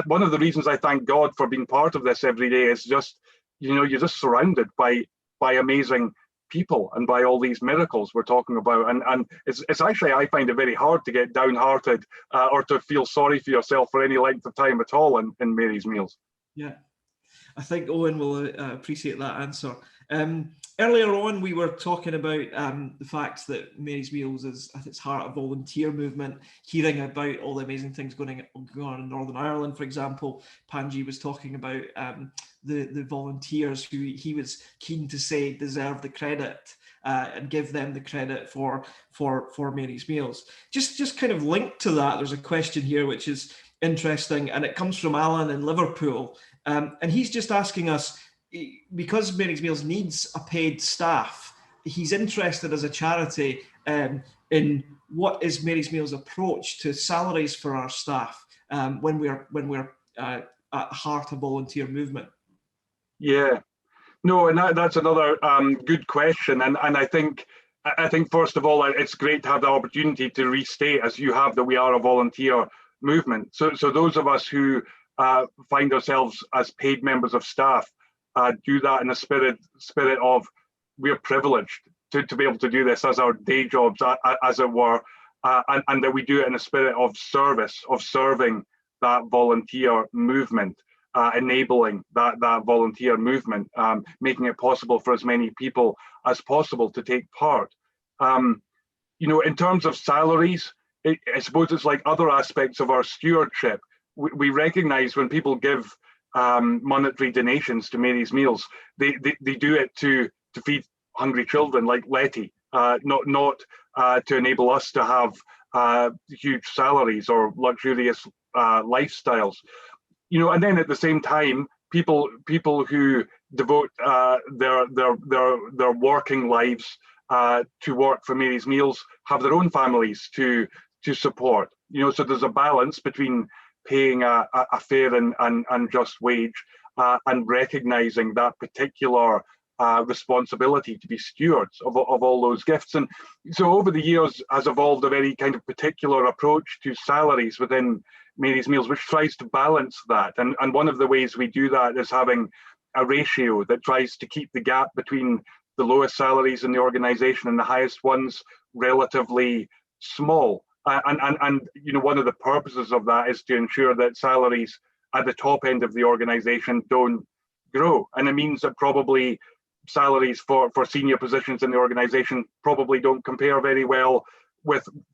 one of the reasons I thank God for being part of this every day is just, you're just surrounded by amazing people and by all these miracles we're talking about. And it's actually, I find it very hard to get downhearted or to feel sorry for yourself for any length of time at all in Mary's Meals. Yeah, I think Owen will appreciate that answer. Earlier on, we were talking about the fact that Mary's Meals is at its heart a volunteer movement, hearing about all the amazing things going on in Northern Ireland, for example. Panji was talking about the volunteers who he was keen to say deserve the credit and give them the credit for Mary's Meals. Just kind of linked to that, there's a question here which is interesting, and it comes from Alan in Liverpool. And he's just asking us, because Mary's Meals needs a paid staff, he's interested as a charity in what is Mary's Meals' approach to salaries for our staff when we're at heart a volunteer movement. Yeah, no, and that's another good question, and I think first of all, it's great to have the opportunity to restate, as you have, that we are a volunteer movement. So those of us who find ourselves as paid members of staff do that in a spirit of we're privileged to be able to do this as our day jobs, as it were, and that we do it in a spirit of service, of serving that volunteer movement, enabling that volunteer movement, making it possible for as many people as possible to take part. In terms of salaries, I suppose it's like other aspects of our stewardship. We recognize when people give monetary donations to Mary's Meals, they do it to feed hungry children like Letty, not to enable us to have huge salaries or luxurious lifestyles. And then at the same time, people who devote their working lives to work for Mary's Meals have their own families to support. So there's a balance between paying a fair and just wage and recognizing that particular responsibility to be stewards of all those gifts. And so over the years has evolved a very kind of particular approach to salaries within Mary's Meals, which tries to balance that. And one of the ways we do that is having a ratio that tries to keep the gap between the lowest salaries in the organization and the highest ones relatively small. And one of the purposes of that is to ensure that salaries at the top end of the organization don't grow. And it means that probably salaries for senior positions in the organization probably don't compare very well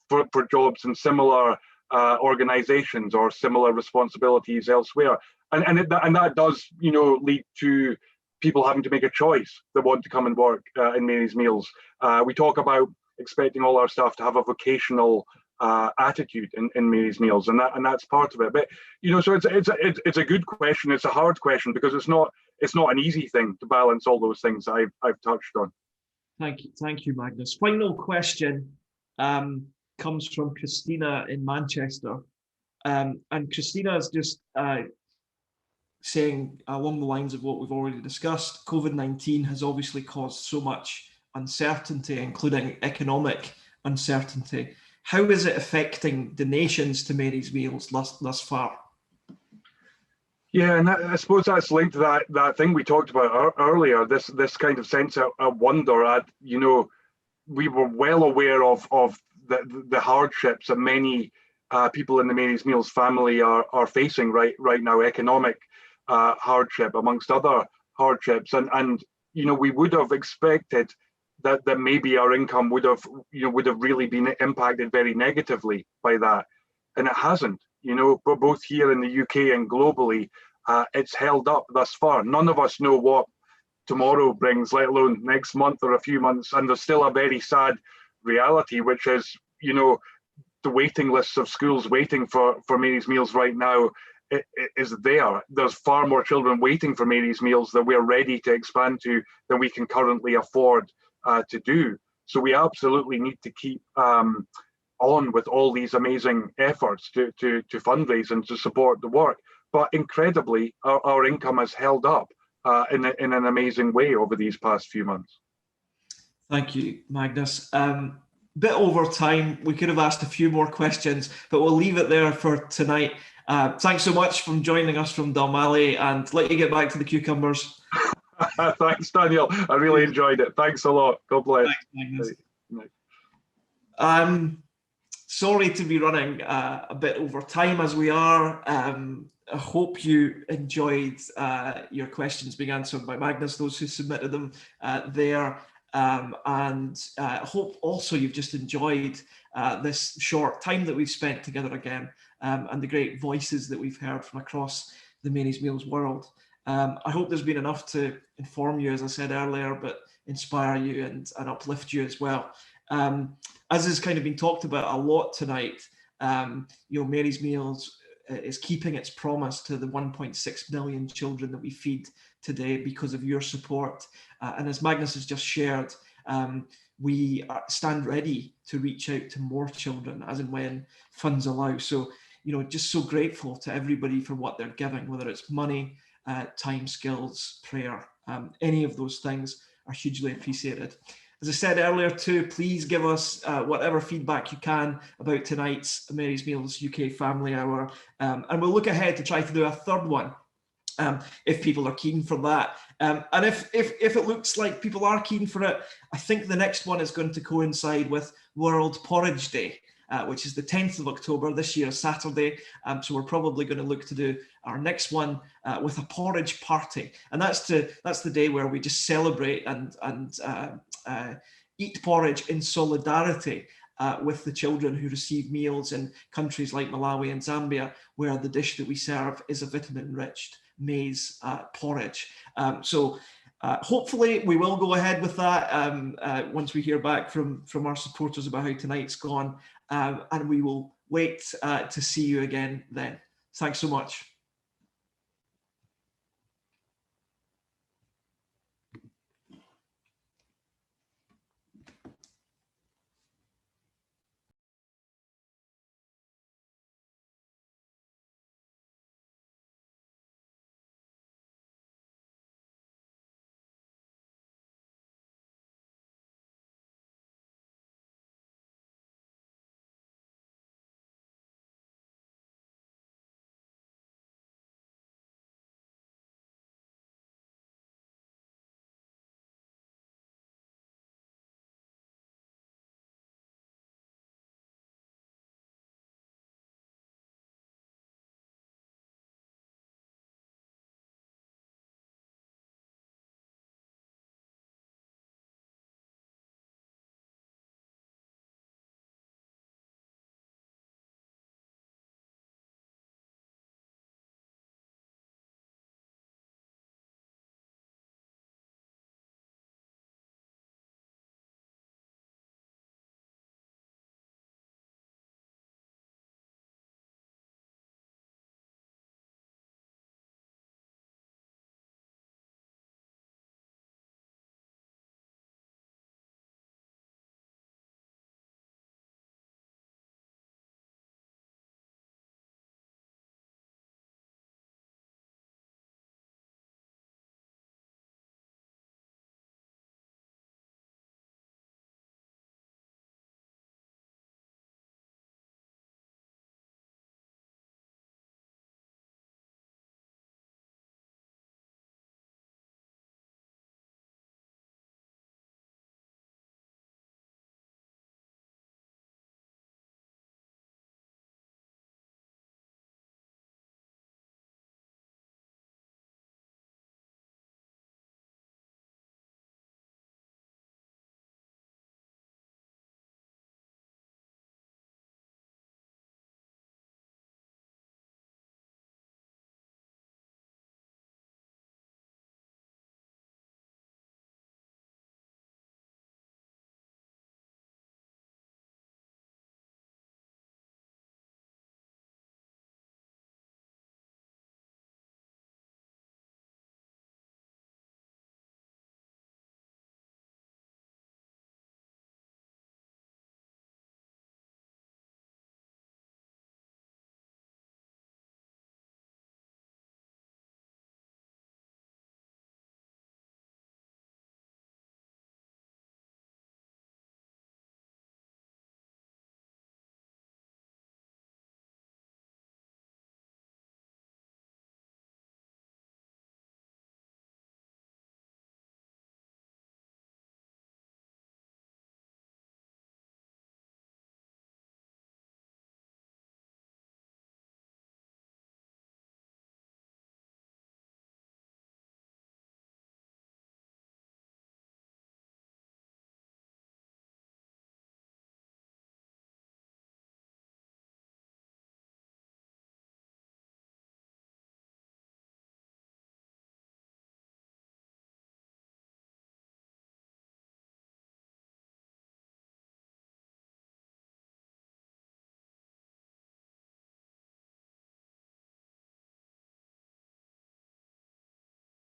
for jobs in similar organizations or similar responsibilities elsewhere. And that does lead to people having to make a choice that want to come and work in Mary's Meals. We talk about expecting all our staff to have a vocational attitude in Mary's Meals, and that's part of it. But so it's a good question. It's a hard question because it's not an easy thing to balance all those things I've touched on. Thank you, Magnus. Final question comes from Christina in Manchester, and Christina is just saying along the lines of what we've already discussed. COVID-19 has obviously caused so much uncertainty, including economic uncertainty. How is it affecting donations to Mary's Meals thus far? Yeah, and I suppose that's linked to that thing we talked about earlier. This kind of sense of wonder at we were well aware of the hardships that many people in the Mary's Meals family are facing right now, economic hardship amongst other hardships, and we would have expected that maybe our income would have really been impacted very negatively by that, and it hasn't. But both here in the UK and globally, it's held up thus far. None of us know what tomorrow brings, let alone next month or a few months, and there's still a very sad reality, which is the waiting lists of schools waiting for Mary's Meals right now is there. There's far more children waiting for Mary's Meals that we're ready to expand to than we can currently afford to do. So we absolutely need to keep on with all these amazing efforts to fundraise and to support the work. But incredibly, our income has held up in an amazing way over these past few months. Thank you, Magnus. Bit over time. We could have asked a few more questions, but we'll leave it there for tonight. Thanks so much for joining us from Dalmally, and let you get back to the cucumbers. Thanks, Daniel. I really enjoyed it. Thanks a lot. God bless. Thanks, Magnus. Sorry to be running a bit over time as we are. I hope you enjoyed your questions being answered by Magnus, those who submitted them there. And I hope also you've just enjoyed this short time that we've spent together again, and the great voices that we've heard from across the Mary's Meals world. I hope there's been enough to inform you, as I said earlier, but inspire you and uplift you as well. As has kind of been talked about a lot tonight, Mary's Meals is keeping its promise to the 1.6 million children that we feed today because of your support. And as Magnus has just shared, we stand ready to reach out to more children as and when funds allow. So, just so grateful to everybody for what they're giving, whether it's money, time, skills, prayer, any of those things are hugely appreciated. As I said earlier too, please give us whatever feedback you can about tonight's Mary's Meals UK Family Hour. And we'll look ahead to try to do a third one if people are keen for that. And if it looks like people are keen for it, I think the next one is going to coincide with World Porridge Day, which is the 10th of October, this year, Saturday. So we're probably going to look to do our next one with a porridge party. And that's the day where we just celebrate and eat porridge in solidarity with the children who receive meals in countries like Malawi and Zambia, where the dish that we serve is a vitamin-enriched maize porridge. So hopefully we will go ahead with that once we hear back from our supporters about how tonight's gone, and we will wait to see you again then. Thanks so much.